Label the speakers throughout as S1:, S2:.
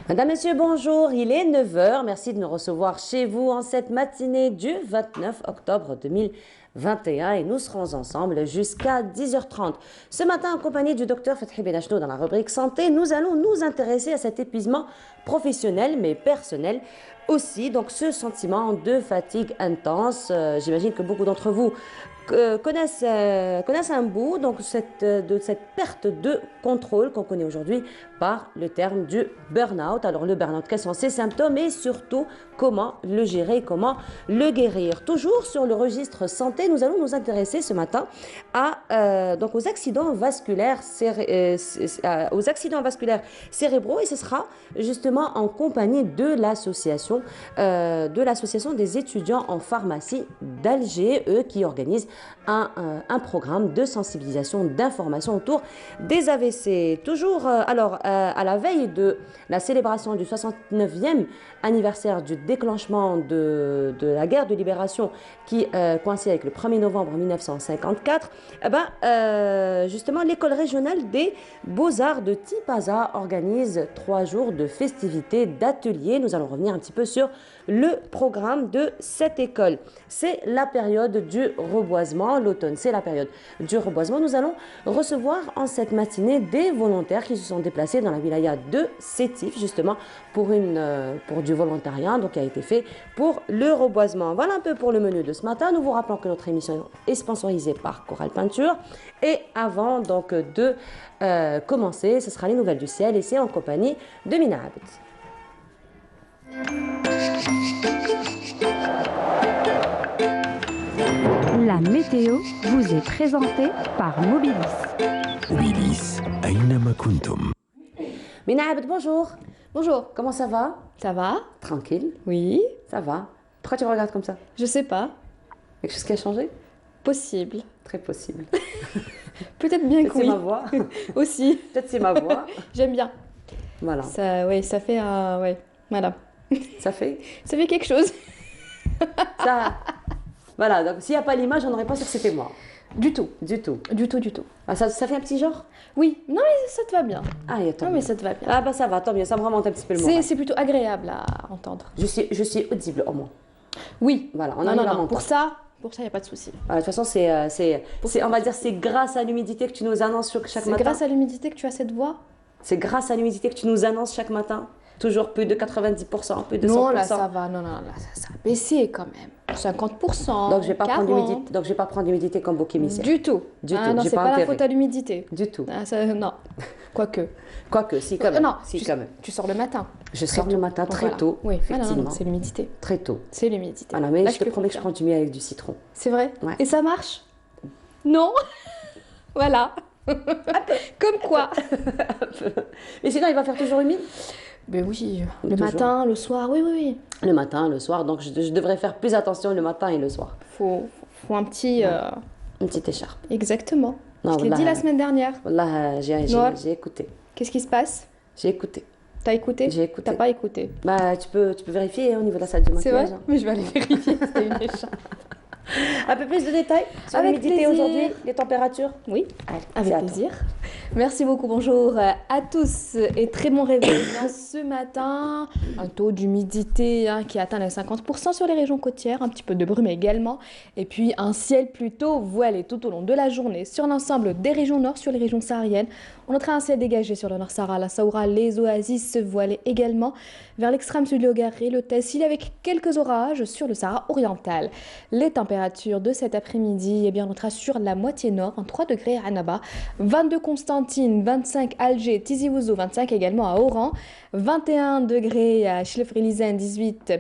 S1: Madame, Monsieur, bonjour. Il est 9 heures. Merci de nous recevoir chez vous en cette matinée du 29 octobre 2021 et nous serons ensemble jusqu'à 10h30. Ce matin, en compagnie du docteur Fethi Benachno dans la rubrique santé, nous allons nous intéresser à cet épuisement professionnel mais personnel aussi. Donc ce sentiment de fatigue intense, j'imagine que beaucoup d'entre vous connaissent un bout donc de cette perte de contrôle qu'on connaît aujourd'hui par le terme du burn-out. Alors le burn-out, quels sont ses symptômes et surtout comment le gérer, comment le guérir. Toujours sur le registre santé, nous allons nous intéresser ce matin donc aux accidents vasculaires, cérébraux et ce sera justement en compagnie de l'association des étudiants en pharmacie d'Alger, eux qui organisent un programme de sensibilisation, d'information autour des AVC. Toujours à la veille de la célébration du 69e anniversaire du déclenchement de la guerre de libération qui coïncide avec le 1er novembre 1954, justement l'école régionale des beaux-arts de Tipaza organise 3 jours de festivités, d'ateliers. Nous allons revenir un petit peu sur le programme de cette école. C'est la période du reboisement, l'automne, c'est la période du reboisement. Nous allons recevoir en cette matinée des volontaires qui se sont déplacés dans la wilaya de Sétif, justement pour du volontariat donc, qui a été fait pour le reboisement. Voilà un peu pour le menu de ce matin. Nous vous rappelons que notre émission est sponsorisée par Coral Peinture. Et avant donc de commencer, ce sera les nouvelles du ciel et c'est en compagnie de Mina Abed.
S2: La météo vous est présentée par Mobilis.
S3: Mobilis, أينما كنتم.
S1: Mina Abed, bonjour.
S4: Bonjour.
S1: Comment ça va?
S4: Ça va?
S1: Tranquille.
S4: Oui.
S1: Ça va. Pourquoi tu me regardes comme ça?
S4: Je sais pas.
S1: Quelque chose qui a changé?
S4: Possible.
S1: Très possible.
S4: Peut-être bien
S1: Peut-être
S4: que oui.
S1: c'est ma voix.
S4: Aussi.
S1: Peut-être c'est ma voix.
S4: J'aime bien.
S1: Voilà.
S4: Ça, ouais, ça fait un... Ouais, voilà.
S1: Ça fait?
S4: Ça fait quelque chose.
S1: Ça... Voilà, donc s'il n'y a pas l'image, on n'aurait pas su que c'était moi.
S4: Du tout.
S1: Du tout.
S4: Du tout, du tout.
S1: Ah, ça fait un petit genre?
S4: Oui. Non, mais ça te va bien.
S1: Ah, et tant
S4: Non,
S1: mieux.
S4: mais ça te va bien.
S1: Ah bah ça va, tant mieux, ça me remonte un petit peu le moral.
S4: C'est plutôt agréable à entendre.
S1: Je suis audible au moins.
S4: Oui.
S1: Voilà, on
S4: non,
S1: arrive
S4: non,
S1: à
S4: non.
S1: m'entendre.
S4: Pour ça, il n'y a pas de souci.
S1: Voilà, de toute façon, on va dire c'est grâce à l'humidité que tu nous annonces chaque
S4: C'est
S1: matin.
S4: grâce à l'humidité que tu as cette voix?
S1: C'est grâce à l'humidité que tu nous annonces chaque matin. Toujours plus de 90%, plus de 100%.
S4: Non, là, ça va. Non, là, ça a baissé quand même. 50%.
S1: Donc je vais pas
S4: 40.
S1: prendre d'humidité. Donc je vais pas prendre d'humidité comme bouc émissaire.
S4: Du tout.
S1: Du tout,
S4: Non,
S1: j'ai
S4: c'est
S1: pas
S4: pas la
S1: intérêt.
S4: faute à l'humidité.
S1: Du tout.
S4: Ah, non. Quoique.
S1: Quoique, si quand même.
S4: Non,
S1: si
S4: tu,
S1: quand même.
S4: tu sors le matin.
S1: Je sors le matin très
S4: Voilà.
S1: tôt.
S4: Oui, ah, non,
S1: effectivement.
S4: non, c'est l'humidité.
S1: Très tôt.
S4: C'est l'humidité.
S1: Voilà, mais
S4: Là,
S1: je te promets que je prends du miel avec du citron.
S4: C'est vrai?
S1: Ouais.
S4: Et ça marche? Non. Voilà. Comme quoi.
S1: Mais sinon, il va faire toujours humide?
S4: Ben oui, le
S1: Toujours.
S4: matin, le soir, oui, oui, oui.
S1: Le matin, le soir. Donc je devrais faire plus attention le matin et le soir.
S4: Faut un petit...
S1: Une petite écharpe.
S4: Exactement.
S1: Non,
S4: Je l'ai dit la semaine dernière.
S1: Voilà, j'ai
S4: Noir.
S1: écouté.
S4: Qu'est-ce qui se passe?
S1: J'ai écouté.
S4: T'as écouté?
S1: J'ai écouté.
S4: T'as pas écouté?
S1: Bah, tu peux vérifier au niveau de la salle de
S4: C'est vrai?
S1: maquillage.
S4: Mais je vais aller vérifier, c'était une écharpe.
S1: Un peu plus de détails sur
S4: Avec
S1: l'humidité
S4: plaisir.
S1: aujourd'hui, les températures?
S4: Oui,
S1: Allez,
S4: avec
S1: c'est à toi.
S4: plaisir. Merci beaucoup, bonjour à tous et très bon réveil. Ce matin, un taux d'humidité qui atteint les 50% sur les régions côtières, un petit peu de brume également, et puis un ciel plutôt voilé tout au long de la journée sur l'ensemble des régions nord, sur les régions sahariennes. On notera un ciel dégagé sur le nord Sahara, la Saoura, les oasis se voilaient également vers l'extrême sud de l'Ogaré, le Tassil avec quelques orages sur le Sahara oriental. Les températures de cet après-midi, eh bien, on notera sur la moitié nord, en 3 degrés à Annaba, 22 Constantine, 25 Alger, Tizi Ouzou, 25 également à Oran, 21 degrés à Chlefrilizen, 18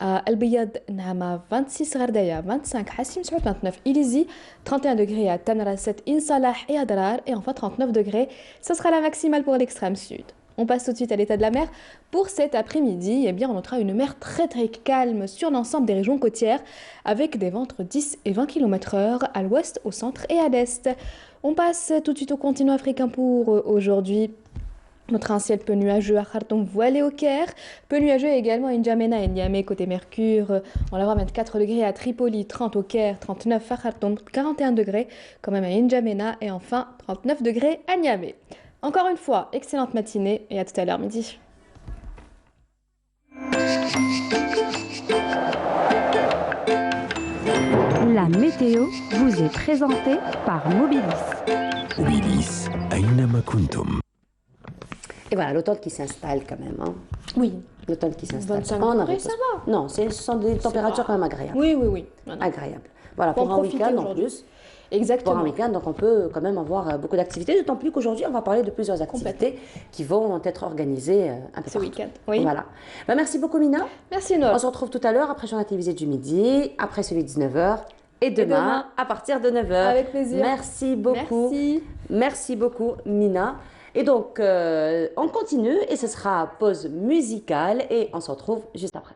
S4: à Al-Biyad, Nama, 26 Gardaya, 25 Hassim Saoud, 29 Ilizi, 31 degrés à Tamarasset, Insalah et Adrar, et enfin 39 degrés, ce sera la maximale pour l'extrême sud. On passe tout de suite à l'état de la mer. Pour cet après-midi, eh bien, on notera une mer très très calme sur l'ensemble des régions côtières avec des vents entre 10 et 20 km/h à l'ouest, au centre et à l'est. On passe tout de suite au continent africain pour aujourd'hui. Notre un ciel peu nuageux à Khartoum, voilé au Caire. Peu nuageux également à N'Djamena et Niamey côté Mercure. On va avoir 24 degrés à Tripoli, 30 au Caire, 39 à Khartoum, 41 degrés quand même à N'Djamena et enfin 39 degrés à Niamey. Encore une fois, excellente matinée et à tout à l'heure midi.
S2: La météo vous est présentée par Mobilis.
S3: Mobilis, أينما كنتم.
S1: Et voilà, l'automne qui s'installe quand même. Hein.
S4: Oui.
S1: L'automne qui s'installe.
S4: 25
S1: On
S4: degrés,
S1: arrive.
S4: ça va.
S1: Non, ce sont des températures quand même agréables.
S4: Oui, oui, oui.
S1: Agréables. Voilà,
S4: Faut en
S1: pour un
S4: profiter
S1: week-end en
S4: aujourd'hui.
S1: plus.
S4: Exactement.
S1: Pour un week-end, donc on peut quand même avoir beaucoup d'activités, d'autant plus qu'aujourd'hui, on va parler de plusieurs activités qui vont être organisées un peu
S4: Ce
S1: partout.
S4: week-end, oui.
S1: Voilà. Ben, merci beaucoup, Mina.
S4: Merci,
S1: On
S4: Noah.
S1: se retrouve tout à l'heure après le journal télévisé du midi, après celui de 19h et demain,
S4: demain.
S1: à partir de 9h.
S4: Avec plaisir.
S1: Merci beaucoup.
S4: Merci.
S1: Merci beaucoup, Mina. Et donc, on continue et ce sera pause musicale et on se retrouve juste après.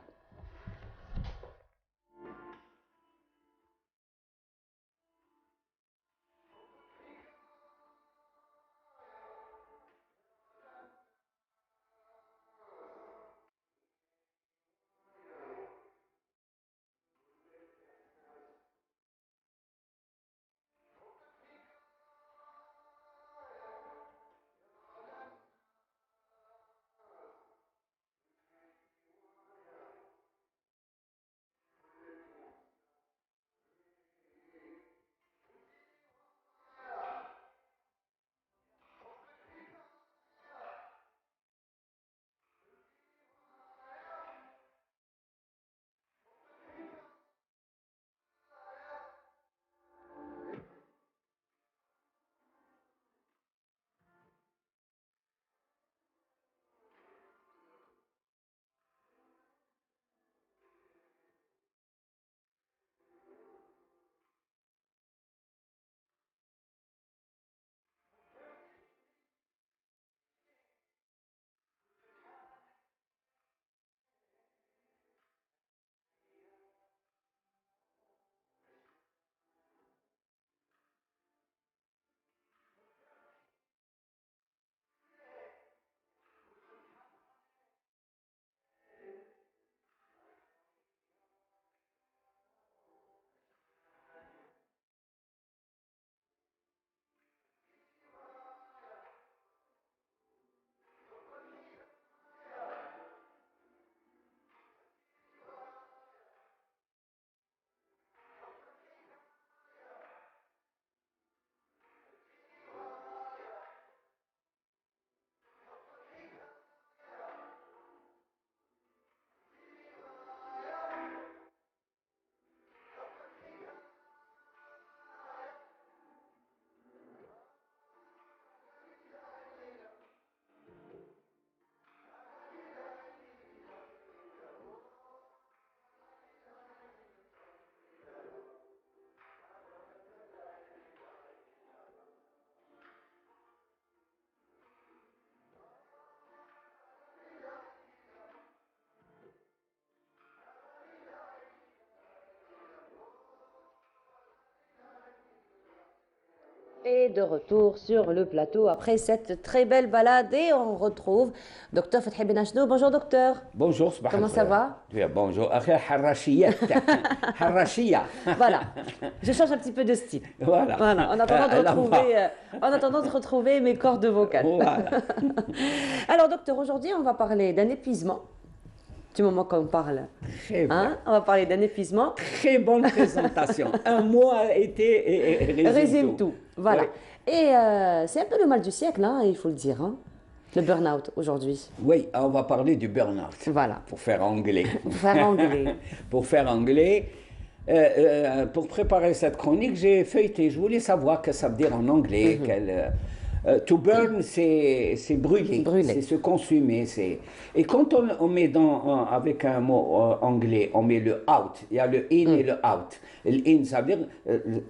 S1: Et de retour sur le plateau après cette très belle balade et on retrouve Dr Fathi Ben Achnou. Bonjour docteur.
S5: Bonjour, صباح
S1: Comment ça va?
S5: الخير. Bonjour, أخي حراشيات حراشية.
S1: Voilà, je change un petit peu de style.
S5: Voilà.
S1: Voilà, en attendant de retrouver mes cordes vocales.
S5: Voilà.
S1: Alors docteur, aujourd'hui on va parler d'un épuisement. Du moment qu'on parle,
S5: Très bien.
S1: hein, on va parler d'un épuisement.
S5: Très bonne présentation. Un mot a été et
S1: Résume tout. Voilà.
S5: Oui.
S1: Et c'est un peu le mal du siècle, hein, il faut le dire. Hein. Le burn-out aujourd'hui.
S5: Oui, on va parler du burn-out.
S1: Voilà.
S5: Pour faire anglais.
S1: Pour faire anglais.
S5: Pour faire anglais. Pour préparer cette chronique, j'ai feuilleté. Je voulais savoir ce que ça veut dire en anglais. To burn, c'est brûler, c'est se consumer. Et quand on met avec un mot anglais, on met le out. Il y a le in et le out. Le in, ça veut dire,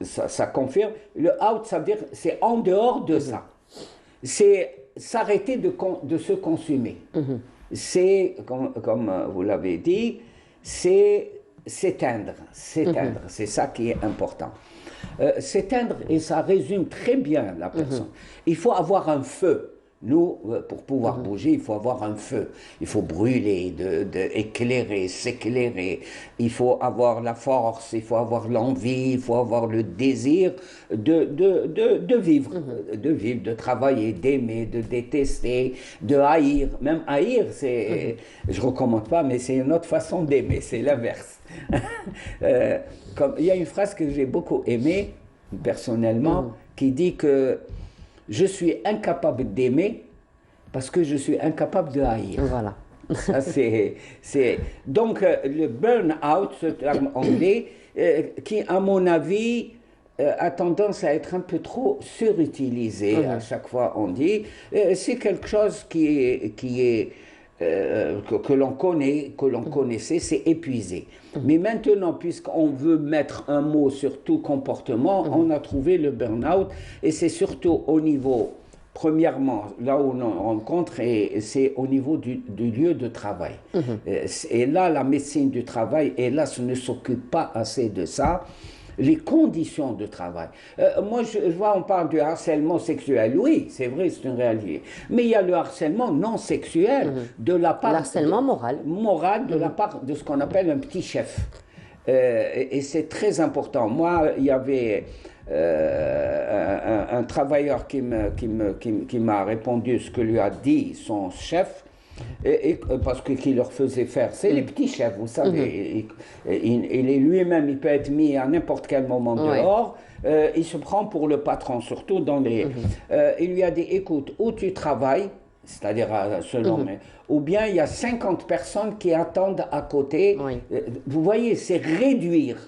S5: ça confirme. Le out, ça veut dire, c'est en dehors de ça. C'est s'arrêter de se consumer. C'est, comme vous l'avez dit, c'est s'éteindre. C'est ça qui est important. S'éteindre, et ça résume très bien la personne. Il faut avoir un feu. Nous, pour pouvoir bouger, il faut avoir un feu. Il faut brûler, éclairer, s'éclairer. Il faut avoir la force, il faut avoir l'envie, il faut avoir le désir de vivre, de travailler, d'aimer, de détester, de haïr. Même haïr, je ne recommande pas, mais c'est une autre façon d'aimer, c'est l'inverse. Il y a une phrase que j'ai beaucoup aimée, personnellement, qui dit que je suis incapable d'aimer parce que je suis incapable de haïr.
S1: Voilà.
S5: Ça, Donc, le burn-out, ce terme anglais, qui, à mon avis, a tendance à être un peu trop surutilisé. À chaque fois, on dit. C'est quelque chose que l'on connaît, que l'on connaissait, c'est épuisé. Mais maintenant, puisqu'on veut mettre un mot sur tout comportement, on a trouvé le burn-out, et c'est surtout au niveau, premièrement, là où on rencontre, et c'est au niveau du lieu de travail. Et là, la médecine du travail, et là, ne s'occupe pas assez de ça. Les conditions de travail. Moi, je vois, on parle du harcèlement sexuel. Oui, c'est vrai, c'est une réalité. Mais il y a le harcèlement non sexuel de la part...
S1: L'harcèlement moral.
S5: Moral de la part de ce qu'on appelle un petit chef. Et c'est très important. Moi, il y avait un travailleur qui m'a répondu ce que lui a dit son chef. Parce qu'il leur faisait faire, c'est les petits chefs, vous savez, il est lui-même, il peut être mis à n'importe quel moment dehors, il se prend pour le patron, surtout dans les... il lui a dit, écoute, où tu travailles, c'est-à-dire selon ou bien il y a 50 personnes qui attendent à côté. Vous voyez, c'est réduire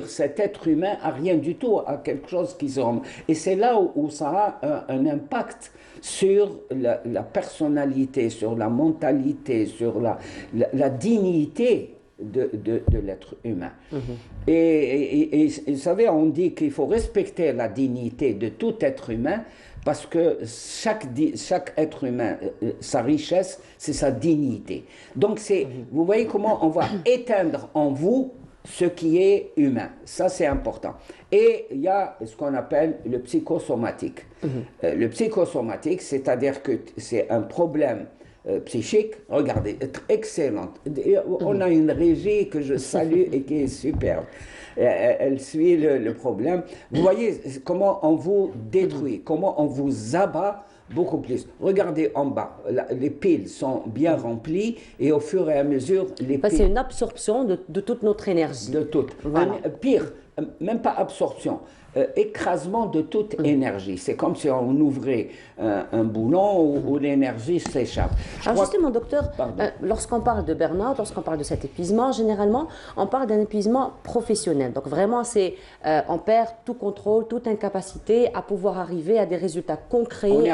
S5: cet être humain à rien du tout, à quelque chose qui sont... Et c'est là où ça a un impact sur la personnalité, sur la mentalité, sur la dignité de l'être humain. Et vous savez, on dit qu'il faut respecter la dignité de tout être humain, parce que chaque être humain, sa richesse, c'est sa dignité. Donc, vous voyez comment on va éteindre en vous ce qui est humain. Ça, c'est important. Et il y a ce qu'on appelle le psychosomatique. Le psychosomatique, c'est-à-dire que c'est un problème psychique. Regardez, excellente. On a une régie que je salue et qui est superbe. Elle suit le problème. Vous voyez comment on vous détruit, comment on vous abat beaucoup plus. Regardez en bas, les piles sont bien remplies et au fur et à mesure, les piles...
S1: C'est une absorption de toute notre énergie.
S5: De toute. Voilà. Pire, même pas absorption, écrasement de toute énergie. C'est comme si on ouvrait un boulon où l'énergie s'échappe.
S1: Alors justement, docteur, lorsqu'on parle de burn-out, lorsqu'on parle de cet épuisement, généralement, on parle d'un épuisement professionnel. Donc vraiment, on perd tout contrôle, toute incapacité à pouvoir arriver à des résultats concrets. On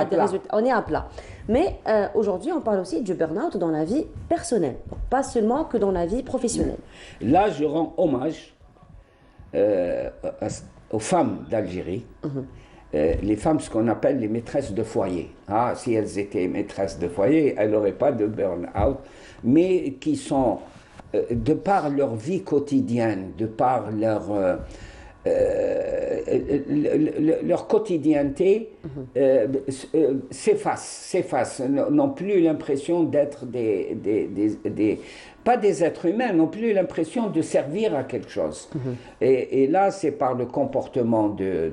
S1: est à plat. Mais aujourd'hui, on parle aussi du burn-out dans la vie personnelle, donc pas seulement que dans la vie professionnelle.
S5: Là, je rends hommage aux femmes d'Algérie, les femmes, ce qu'on appelle les maîtresses de foyer. Si elles étaient maîtresses de foyer, elles n'auraient pas de burn-out, mais qui sont, de par leur vie quotidienne, de par leur quotidienneté, s'effacent, n'ont plus l'impression d'être pas des êtres humains, n'ont plus l'impression de servir à quelque chose. Et là, c'est par le comportement de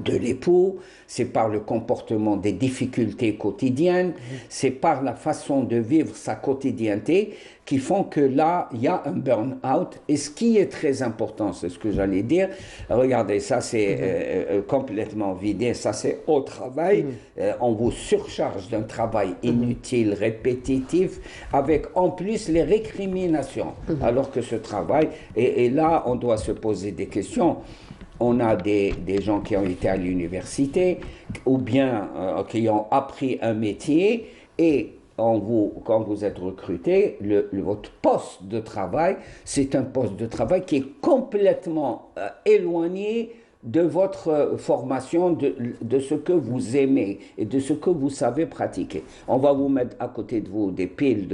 S5: l'époux, c'est par le comportement des difficultés quotidiennes, c'est par la façon de vivre sa quotidienneté qui font que là, il y a un burn-out. Et ce qui est très important, c'est ce que j'allais dire, regardez, ça c'est complètement vidé, ça c'est au travail, on vous surcharge d'un travail inutile, répétitif, avec en plus les récriminations, alors que ce travail, et là on doit se poser des questions. On a des gens qui ont été à l'université ou bien qui ont appris un métier et quand vous êtes recruté, votre poste de travail, c'est un poste de travail qui est complètement éloigné de votre formation, de ce que vous aimez et de ce que vous savez pratiquer. On va vous mettre à côté de vous des piles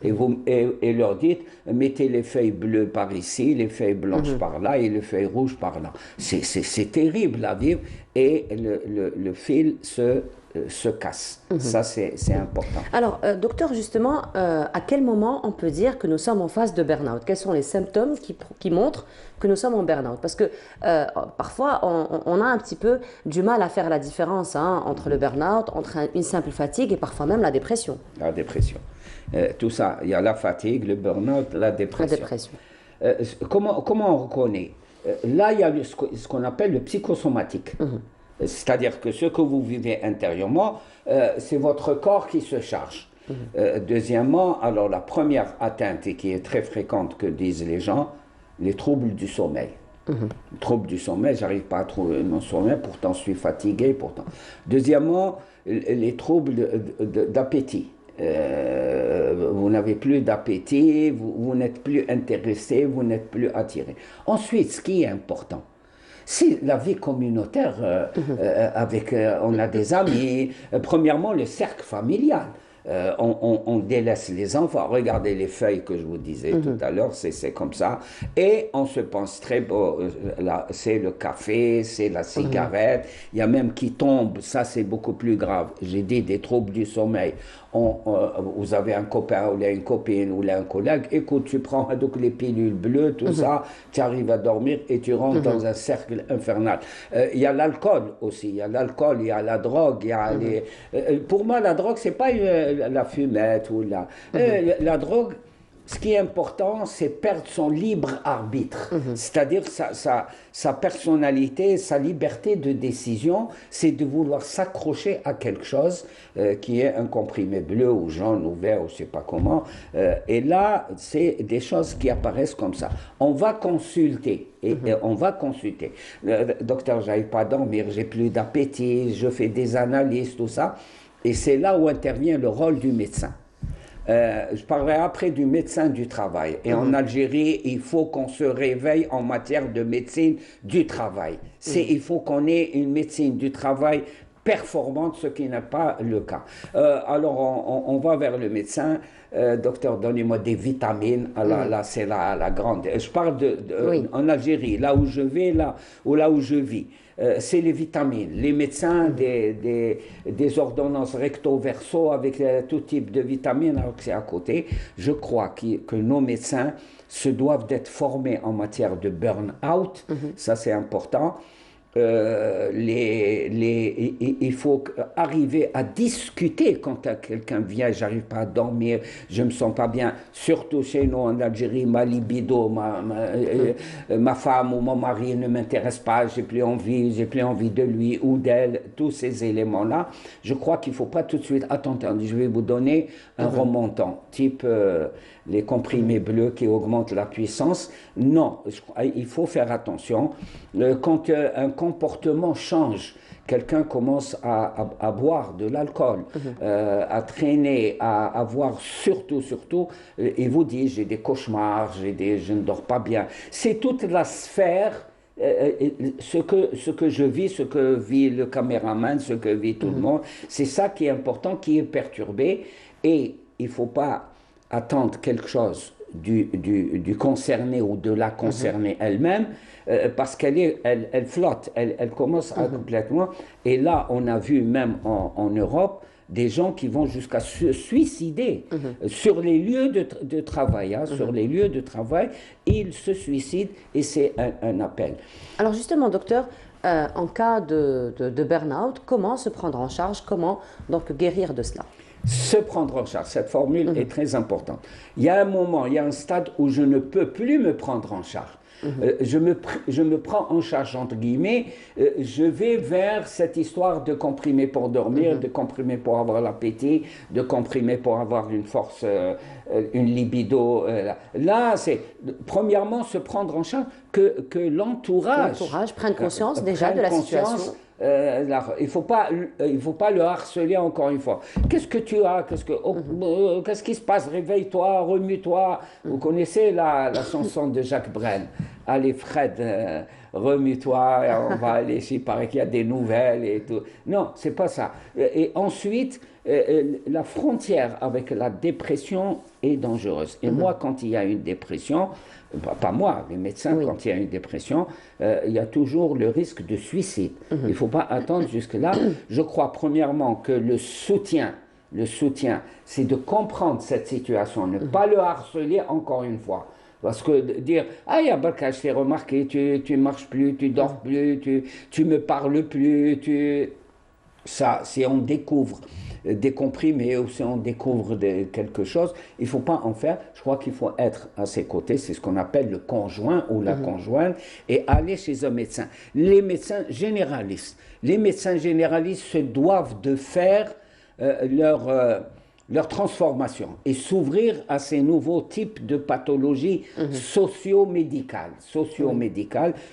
S5: et leur dites, mettez les feuilles bleues par ici, les feuilles blanches par là et les feuilles rouges par là. C'est terrible à vivre et le fil se se casse. Ça, c'est important.
S1: Alors, docteur, justement, à quel moment on peut dire que nous sommes en phase de burn-out? Quels sont les symptômes qui montrent que nous sommes en burn-out? Parce que parfois, on a un petit peu du mal à faire la différence entre le burn-out, entre une simple fatigue et parfois même la dépression.
S5: La dépression. Tout ça, il y a la fatigue, le burn-out, la dépression.
S1: La dépression.
S5: Comment on reconnaît? Là, il y a ce qu'on appelle le psychosomatique. C'est-à-dire que ce que vous vivez intérieurement, c'est votre corps qui se charge. Deuxièmement, alors la première atteinte, et qui est très fréquente que disent les gens, les troubles du sommeil. Les troubles du sommeil, j'arrive pas à trouver mon sommeil, pourtant je suis fatigué, pourtant. Deuxièmement, les troubles d'appétit. Vous n'avez plus d'appétit, vous n'êtes plus intéressé, vous n'êtes plus attiré. Ensuite, ce qui est important, c'est la vie communautaire, on a des amis. Premièrement, le cercle familial. On délaisse les enfants. Regardez les feuilles que je vous disais tout à l'heure, c'est comme ça. Et on se pense très beau, c'est le café, c'est la cigarette. Il y a même qui tombe, ça c'est beaucoup plus grave. J'ai dit des troubles du sommeil. Vous avez un copain ou une copine ou un collègue, écoute, tu prends donc les pilules bleues, tout ça, tu arrives à dormir et tu rentres dans un cercle infernal. Il y a l'alcool aussi, il y a l'alcool, il y a la drogue, il y a pour moi, la drogue, c'est pas la fumette ou la drogue. Ce qui est important, c'est perdre son libre arbitre, c'est-à-dire sa personnalité, sa liberté de décision, c'est de vouloir s'accrocher à quelque chose qui est un comprimé bleu ou jaune ou vert ou je ne sais pas comment. Et là, c'est des choses qui apparaissent comme ça. On va consulter. Et on va consulter. Docteur, j'arrive pas à dormir, j'ai plus d'appétit, je fais des analyses, tout ça. Et c'est là où intervient le rôle du médecin. Je parlerai après du médecin du travail. Et en Algérie, il faut qu'on se réveille en matière de médecine du travail. Il faut qu'on ait une médecine du travail performante, ce qui n'est pas le cas. Alors, on va vers le médecin. Docteur, donnez-moi des vitamines. Là, c'est la grande. Je parle en Algérie, là où je vais, là où je vis. C'est les vitamines. Les médecins, des ordonnances recto-verso avec tout type de vitamines, alors que c'est à côté. Je crois que nos médecins se doivent d'être formés en matière de burn-out. Ça, c'est important. Il faut arriver à discuter quand quelqu'un vient, j'arrive pas à dormir, je me sens pas bien, surtout chez nous en Algérie, ma libido, ma femme ou mon mari ne m'intéresse pas, j'ai plus envie de lui ou d'elle, tous ces éléments-là. Je crois qu'il faut pas tout de suite, attendez, je vais vous donner un remontant, type les comprimés bleus qui augmentent la puissance. Non, il faut faire attention. Quand un comportement change, quelqu'un commence à boire de l'alcool, à traîner, à avoir surtout, il vous dit, j'ai des cauchemars, je ne dors pas bien. C'est toute la sphère, ce que je vis, ce que vit le caméraman, ce que vit tout le monde, c'est ça qui est important, qui est perturbé. Et il ne faut pas attendre quelque chose du concerné ou de la concernée elle-même, parce elle flotte, elle commence à complètement. Et là, on a vu même en Europe des gens qui vont jusqu'à se suicider sur les lieux de travail. Sur les lieux de travail, ils se suicident et c'est un appel.
S1: Alors justement, docteur, en cas de burn-out, comment se prendre en charge? Comment donc guérir de cela?
S5: Se prendre en charge, cette formule est très importante. Il y a un moment, il y a un stade où je ne peux plus me prendre en charge. Je me prends en charge, entre guillemets, je vais vers cette histoire de comprimés pour dormir, de comprimés pour avoir l'appétit, de comprimés pour avoir une force, une libido. Là, c'est premièrement se prendre en charge, que l'entourage
S1: prenne conscience déjà de la situation.
S5: Il ne faut pas le harceler encore une fois. Qu'est-ce que tu as? Qu'est-ce qui se passe? Réveille-toi, remue-toi. Vous connaissez la chanson de Jacques Brel. allez Fred, remue-toi, on va aller, il paraît qu'il y a des nouvelles et tout. Non, c'est pas ça. Et ensuite, la frontière avec la dépression est dangereuse. Et moi, quand il y a une dépression, pas moi, les médecins, quand il y a une dépression, il y a toujours le risque de suicide. Il ne faut pas attendre jusque-là. Je crois premièrement que le soutien, c'est de comprendre cette situation, ne pas le harceler encore une fois. Parce que dire, ah, Yabarka, je t'ai remarqué, tu ne marches plus, tu dors plus, tu me parles plus, ça, si on découvre des comprimés ou si on découvre quelque chose, il ne faut pas en faire. Je crois qu'il faut être à ses côtés, c'est ce qu'on appelle le conjoint ou la conjointe, et aller chez un médecin. Les médecins généralistes se doivent de faire leur transformation et s'ouvrir à ces nouveaux types de pathologies socio-médicales.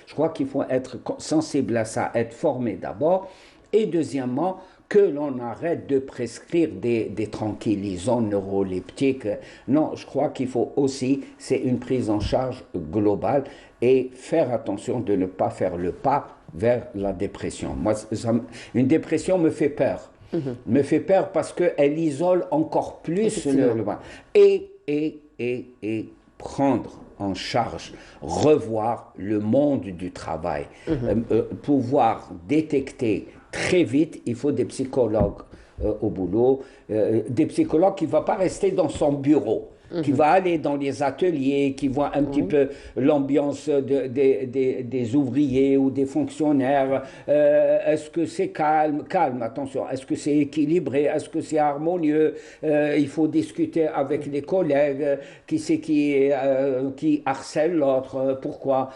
S5: Je crois qu'il faut être sensible à ça, être formé d'abord, et deuxièmement, que l'on arrête de prescrire des tranquillisants neuroleptiques. Non, je crois qu'il faut aussi, c'est une prise en charge globale et faire attention de ne pas faire le pas vers la dépression. Moi, une dépression me fait peur. Me fait peur parce qu'elle isole encore plus le et prendre en charge, revoir le monde du travail, pouvoir détecter très vite, il faut des psychologues au boulot, des psychologues qui ne vont pas rester dans son bureau, qui va aller dans les ateliers, qui voit un petit peu l'ambiance des ouvriers ou des fonctionnaires. Est-ce que c'est calme, attention, est-ce que c'est équilibré, est-ce que c'est harmonieux, il faut discuter avec les collègues, qui c'est qui harcèle l'autre, pourquoi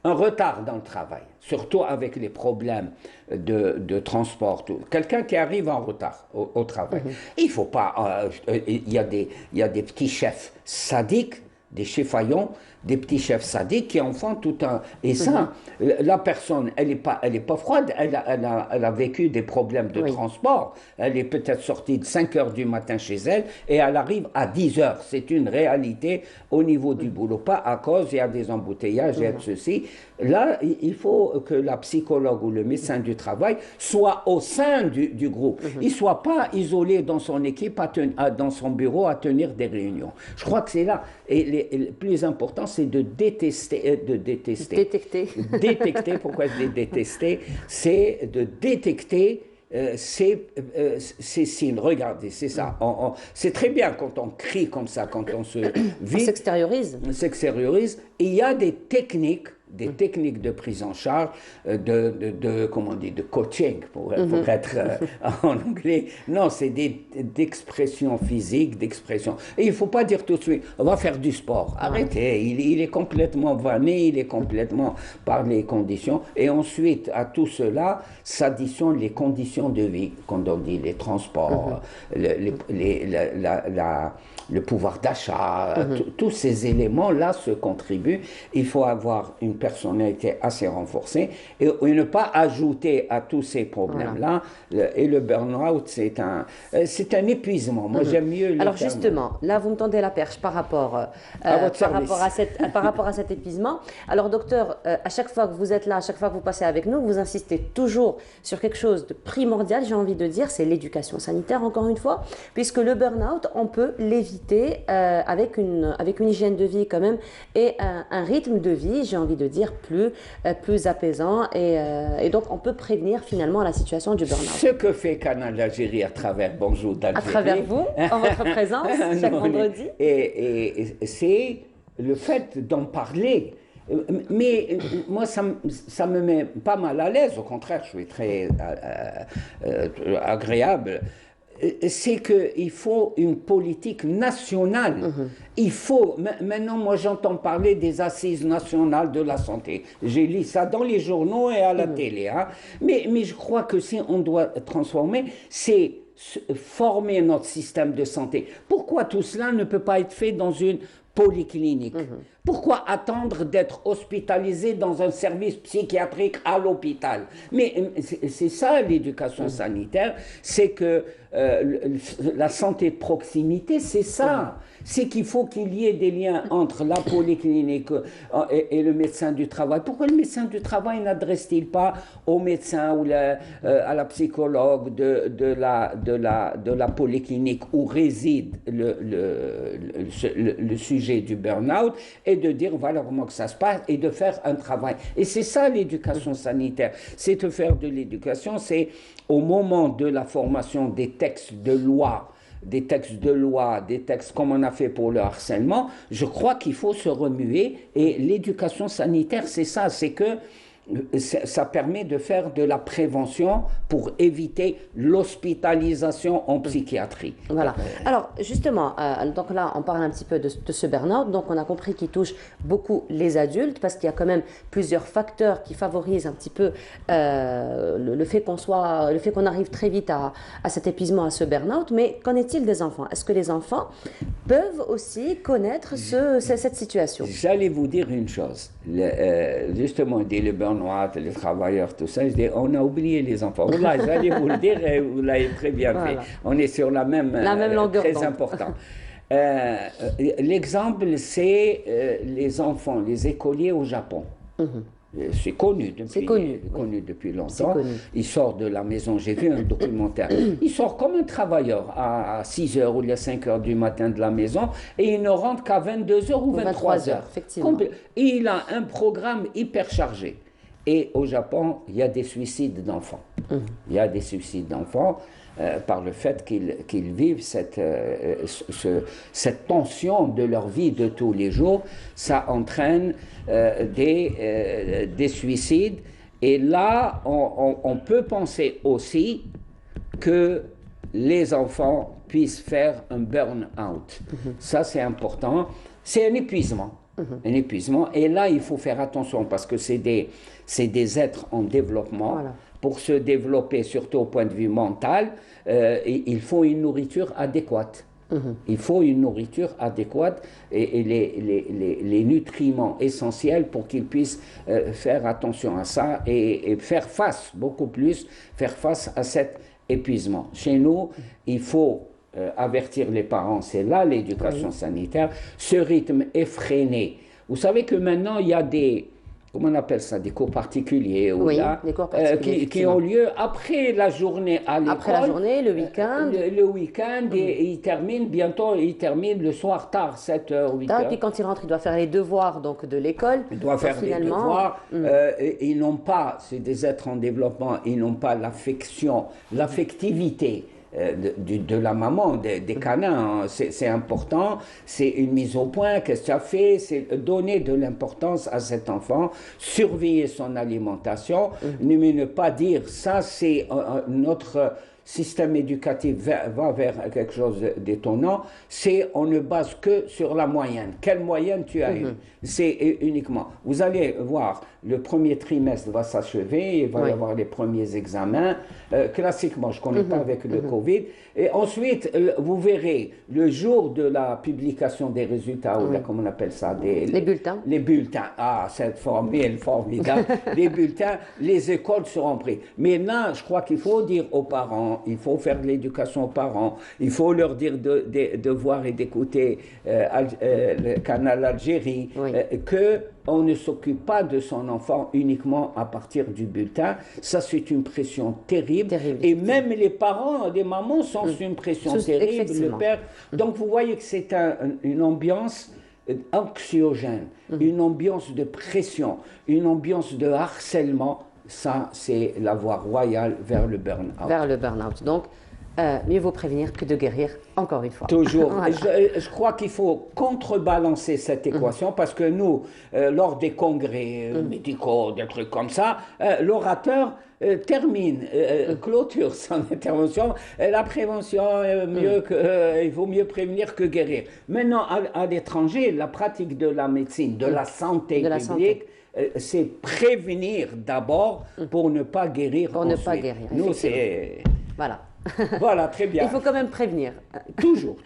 S5: un retard dans le travail, surtout avec les problèmes de transport. Quelqu'un qui arrive en retard au travail, il faut pas... Il y a des petits chefs sadiques, des cheffaillons, des petits chefs sadiques qui en font tout un... Et ça, la personne, elle est pas froide, elle a vécu des problèmes de transport, elle est peut-être sortie de 5 heures du matin chez elle et elle arrive à 10 heures. C'est une réalité au niveau du boulot, pas à cause, il y a des embouteillages, il y a de ceci. Là, il faut que la psychologue ou le médecin du travail soit au sein du groupe. Il ne soit pas isolé dans son équipe, dans son bureau à tenir des réunions. Je crois que c'est là. Et le plus important, c'est de détecter. Détecter, pourquoi je dis détester? C'est de détecter ces signes. Regardez, c'est ça. C'est très bien quand on crie comme ça, quand on se vit.
S1: On s'extériorise.
S5: Il y a des techniques de prise en charge, comment on dit, de coaching, pour être en anglais. Non, c'est d'expression physique, d'expression. Et il ne faut pas dire tout de suite, on va faire du sport. Arrêtez, il est complètement vanné, il est complètement par les conditions. Et ensuite, à tout cela, s'additionnent les conditions de vie, quand on dit les transports, le pouvoir d'achat, tous ces éléments-là se contribuent. Il faut avoir une personnalité assez renforcée et ne pas ajouter à tous ces problèmes-là. Et le burn-out, c'est un épuisement. Moi, j'aime mieux le
S1: Alors
S5: terme.
S1: justement, là, vous me tendez la perche par rapport à cet épuisement. Alors docteur, à chaque fois que vous êtes là, à chaque fois que vous passez avec nous, vous insistez toujours sur quelque chose de primordial, j'ai envie de dire, c'est l'éducation sanitaire, encore une fois, puisque le burn-out, on peut l'éviter avec une hygiène de vie quand même et un rythme de vie, j'ai envie de dire, plus apaisant et donc on peut prévenir finalement la situation du burn-out.
S5: Ce que fait Canal d'Algérie à travers Bonjour d'Algérie.
S1: À travers vous, en votre présence, chaque vendredi.
S5: Et c'est le fait d'en parler. Mais moi, ça me met pas mal à l'aise, au contraire, je suis très agréable. C'est qu'il faut une politique nationale. Il faut, maintenant, moi j'entends parler des assises nationales de la santé. J'ai lu ça dans les journaux et à la télé. Hein. Mais je crois que si on doit transformer, c'est former notre système de santé. Pourquoi tout cela ne peut pas être fait dans une polyclinique? Pourquoi attendre d'être hospitalisé dans un service psychiatrique à l'hôpital? Mais c'est ça l'éducation sanitaire, c'est que la santé de proximité, c'est ça. C'est qu'il faut qu'il y ait des liens entre la polyclinique et le médecin du travail. Pourquoi le médecin du travail n'adresse-t-il pas au médecin ou à la psychologue de la polyclinique où réside le sujet du burn-out et de dire voilà comment que ça se passe et de faire un travail. Et c'est ça l'éducation sanitaire. C'est de faire de l'éducation, c'est au moment de la formation des textes de loi, des textes comme on a fait pour le harcèlement, je crois qu'il faut se remuer. Et l'éducation sanitaire, c'est ça, c'est que ça permet de faire de la prévention pour éviter l'hospitalisation en psychiatrie.
S1: Voilà. Alors, justement, donc là, on parle un petit peu de ce burn-out. Donc, on a compris qu'il touche beaucoup les adultes parce qu'il y a quand même plusieurs facteurs qui favorisent un petit peu le fait qu'on arrive très vite à cet épuisement, à ce burn-out. Mais qu'en est-il des enfants? Est-ce que les enfants peuvent aussi connaître cette situation?
S5: J'allais vous dire une chose. Justement, dit le burn-out, les travailleurs, tout ça, je dis, on a oublié les enfants. Voilà, j'allais vous le dire et vous l'avez très bien fait. On est sur la même longueur d'onde. Très important. L'exemple, c'est les enfants, les écoliers au Japon. C'est connu depuis longtemps. Il sort de la maison, j'ai vu un documentaire, il sort comme un travailleur à 6 h ou à 5 h du matin de la maison et il ne rentre qu'à 22 h ou 23 h.
S1: Effectivement.
S5: Et il a un programme hyper chargé. Et au Japon, il y a des suicides d'enfants. Il y a des suicides d'enfants par le fait qu'ils vivent cette tension de leur vie de tous les jours. Ça entraîne des suicides. Et là, on peut penser aussi que les enfants puissent faire un burn-out. Ça, c'est important. C'est un épuisement. Un épuisement. Et là, il faut faire attention parce que c'est des êtres en développement. Voilà. Pour se développer, surtout au point de vue mental, il faut une nourriture adéquate. Il faut une nourriture adéquate et les nutriments essentiels pour qu'ils puissent faire attention à ça et faire face, beaucoup plus, faire face à cet épuisement. Chez nous, il faut avertir les parents, c'est là l'éducation sanitaire, ce rythme effréné. Vous savez que maintenant, il y a des, comment on appelle ça, des cours particuliers,
S1: des cours particuliers
S5: qui ont lieu après la journée à l'école.
S1: Après la journée, le week-end.
S5: Le week-end, et il termine le soir tard, 7 h, 8 h.
S1: Et puis quand il rentre, il doit faire les devoirs donc, de l'école.
S5: Il doit faire les devoirs. Ils n'ont pas, c'est des êtres en développement, ils n'ont pas l'affection, l'affectivité de la maman, des canins, hein. C'est important, c'est une mise au point, qu'est-ce que tu as fait, c'est donner de l'importance à cet enfant, surveiller son alimentation, mais ne pas dire ça c'est notre système éducatif va vers quelque chose d'étonnant, c'est on ne base que sur la moyenne. Quelle moyenne tu as eu? C'est uniquement. Vous allez voir, le premier trimestre va s'achever, il va y avoir les premiers examens. Classiquement, je ne connais pas avec le Covid. Et ensuite, vous verrez, le jour de la publication des résultats, ou comment on appelle ça?
S1: Les bulletins.
S5: Les bulletins. Ah, cette formule formidable. Les bulletins, les écoles seront prises. Mais là, je crois qu'il faut dire aux parents, il faut faire de l'éducation aux parents, il faut leur dire de voir et d'écouter le canal Algérie, qu'on ne s'occupe pas de son enfant uniquement à partir du bulletin. Ça, c'est une pression terrible. Et même les parents, les mamans sont sous une pression terrible, le père. Donc, vous voyez que c'est une ambiance anxiogène, une ambiance de pression, une ambiance de harcèlement. Ça, c'est la voie royale vers le burn-out.
S1: Vers le burn-out. Donc, mieux vaut prévenir que de guérir, encore une fois.
S5: Toujours. Voilà. Je crois qu'il faut contrebalancer cette équation parce que nous, lors des congrès médicaux, des trucs comme ça, l'orateur clôture son intervention. La prévention, il vaut mieux prévenir que guérir. Maintenant, à l'étranger, la pratique de la médecine, de la santé publique, c'est prévenir d'abord pour ne pas guérir ensuite.
S1: Pour ne pas guérir.
S5: Nous, c'est...
S1: Voilà.
S5: Voilà, très bien.
S1: Il faut quand même prévenir.
S5: Toujours.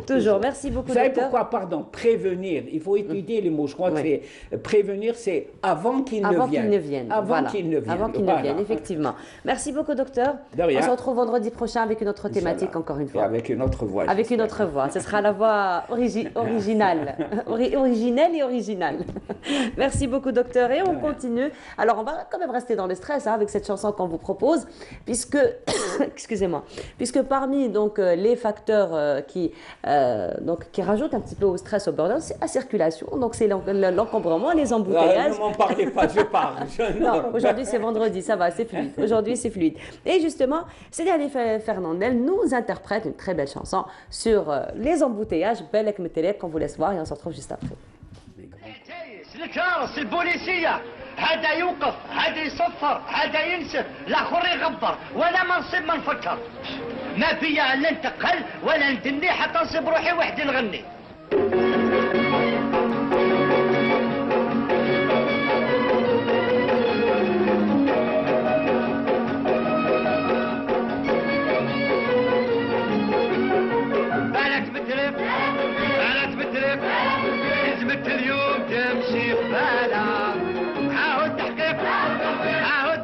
S1: Toujours. Merci beaucoup,
S5: Vous savez
S1: docteur.
S5: pourquoi, pardon, prévenir, il faut étudier les mots. Je crois que c'est prévenir, c'est avant qu'ils ne viennent.
S1: Avant qu'ils ne viennent, effectivement. Merci beaucoup, docteur.
S5: De rien.
S1: On se retrouve vendredi prochain avec une autre thématique, encore une fois.
S5: Et avec une autre voix.
S1: Avec une autre voix. Ce sera la voix originale. Originelle et originale. Merci beaucoup, docteur. Et on continue. Alors, on va quand même rester dans le stress avec cette chanson qu'on vous propose, puisque, excusez-moi, puisque parmi donc, les facteurs qui rajoutent un petit peu au stress, au burn-out, c'est la circulation. Donc, c'est l'encombrement, les embouteillages.
S5: Ne m'en parlez pas, je parle.
S1: Non, aujourd'hui, c'est vendredi, ça va, c'est fluide. Aujourd'hui, c'est fluide. Et justement, Sidi Ali Fernandel nous interprète une très belle chanson sur les embouteillages. Belek Metelek, qu'on vous laisse voir et on se retrouve juste après.
S6: الكراسي البوليسية هذا يوقف هذا يصفر هذا ينسف الاخر يغبر وانا ما نصيب ما نفكر ما فيا لا نتقل ولا ندني حتى نصيب روحي وحدي نغني بالك مترف لازمت اليوم تمشي ببالك عاود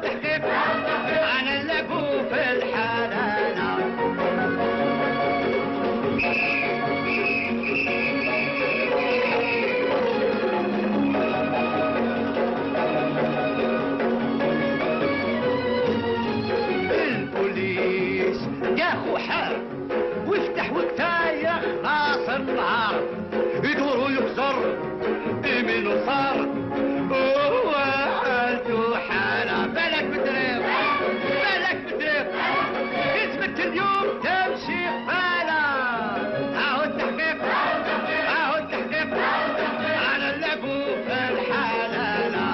S6: تحقيق انا نلاقو في الحلالة البوليس ياخو حار وافتح وقتايا خاصر النهار يدور ويكسر يمين وصار هو حالته حالة بالك مدرب يثبت اليوم تمشي حالة عاود تحقيق على اللقو في الحلالة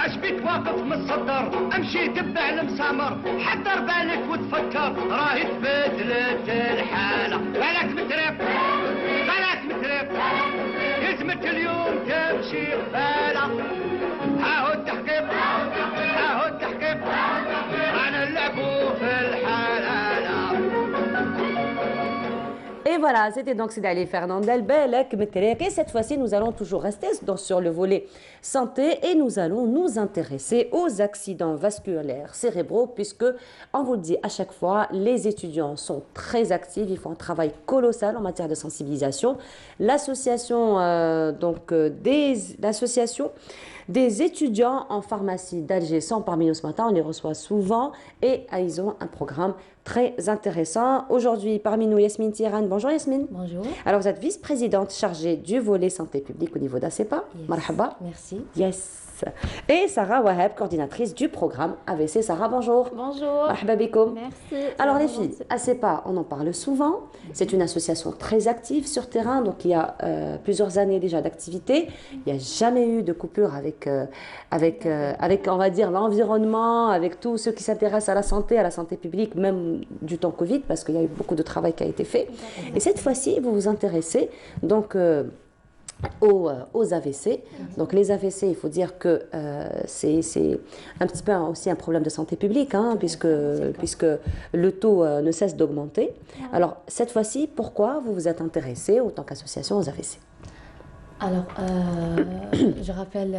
S6: اشبيك واقف متصدر امشي تبع المسامر حضر بالك وتفكر راهي تبدلت الحالة بالك مترف يزمت اليوم تمشي بالك عاود تحقيق انا اللعبو في الحلالة.
S1: Et voilà, c'était donc Sidi Ali Fernandel, Belek Metelek. Et cette fois-ci, nous allons toujours rester sur le volet santé et nous allons nous intéresser aux accidents vasculaires cérébraux puisque, on vous le dit à chaque fois, les étudiants sont très actifs, ils font un travail colossal en matière de sensibilisation. L'association des étudiants en pharmacie d'Alger sont parmi nous ce matin, on les reçoit souvent et ils ont un programme très intéressant. Aujourd'hui, parmi nous, Yasmine Tiran. Bonjour Yasmine.
S7: Bonjour.
S1: Alors, vous êtes vice-présidente chargée du volet santé publique au niveau d'ACEPA.
S7: Yes.
S1: Marhaba.
S7: Merci.
S1: Yes. Et Sarah Wahab, coordinatrice du programme AVC. Sarah, bonjour.
S7: Bonjour.
S1: Marhaba bikoum.
S7: Merci.
S1: Alors les filles, ACEPA, on en parle souvent. C'est une association très active sur terrain, donc il y a plusieurs années déjà d'activité. Il n'y a jamais eu de coupure avec, on va dire, l'environnement, avec tous ceux qui s'intéressent à la santé publique, même du temps Covid, parce qu'il y a eu beaucoup de travail qui a été fait. Et cette fois-ci, vous vous intéressez donc aux AVC. Donc les AVC, il faut dire que c'est un petit peu aussi un problème de santé publique, hein, puisque le taux ne cesse d'augmenter. Alors cette fois-ci, pourquoi vous vous êtes intéressé en tant qu'association aux AVC ?
S7: Alors, je rappelle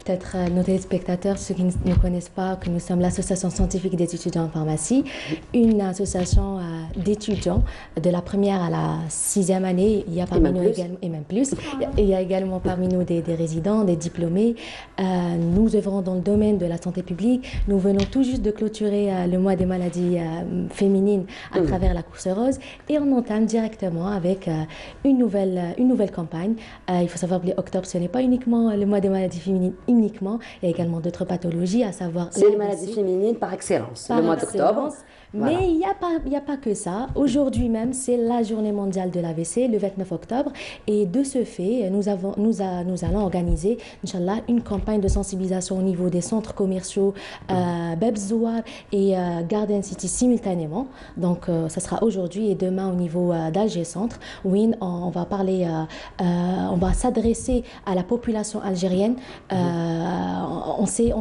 S7: peut-être à nos téléspectateurs, ceux qui ne connaissent pas, que nous sommes l'association scientifique des étudiants en pharmacie, une association d'étudiants de la première à la 6e année. Il y a parmi nous également, et même plus, il y a également parmi nous des résidents, des diplômés. Nous œuvrons dans le domaine de la santé publique. Nous venons tout juste de clôturer le mois des maladies féminines à travers la course rose et on entame directement avec une nouvelle campagne. Il faut savoir que octobre, ce n'est pas uniquement le mois des maladies féminines uniquement, il y a également d'autres pathologies, à savoir...
S1: C'est les maladies féminines par excellence, le mois d'octobre. Voilà.
S7: Mais il n'y a pas que ça. Aujourd'hui même, c'est la journée mondiale de l'AVC, le 29 octobre. Et de ce fait, nous allons organiser, Inch'Allah, une campagne de sensibilisation au niveau des centres commerciaux Bab Zouar et Garden City simultanément. Donc, ça sera aujourd'hui et demain au niveau d'Alger Centre. Oui, on va parler, on va s'adresser à la population algérienne. On s'est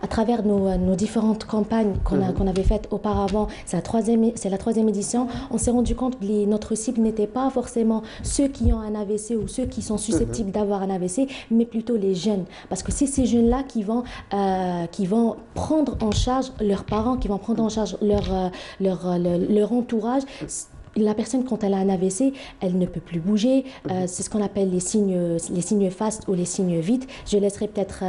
S7: à travers nos différentes campagnes qu'on avait faites auparavant, c'est la troisième édition, on s'est rendu compte que notre cible n'était pas forcément ceux qui ont un AVC ou ceux qui sont susceptibles d'avoir un AVC, mais plutôt les jeunes. Parce que c'est ces jeunes-là qui vont prendre en charge leurs parents, qui vont prendre en charge leur entourage. La personne, quand elle a un AVC, elle ne peut plus bouger. C'est ce qu'on appelle les signes fastes ou les signes vites. Je laisserai peut-être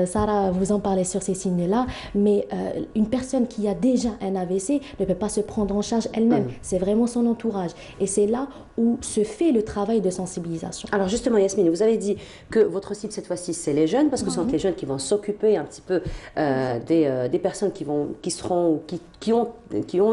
S7: Sarah vous en parler sur ces signes-là. Mais une personne qui a déjà un AVC ne peut pas se prendre en charge elle-même. C'est vraiment son entourage. Et c'est là où se fait le travail de sensibilisation.
S1: Alors justement, Yasmine, vous avez dit que votre cible cette fois-ci, c'est les jeunes, parce que ce sont les jeunes qui vont s'occuper un petit peu des personnes qui ont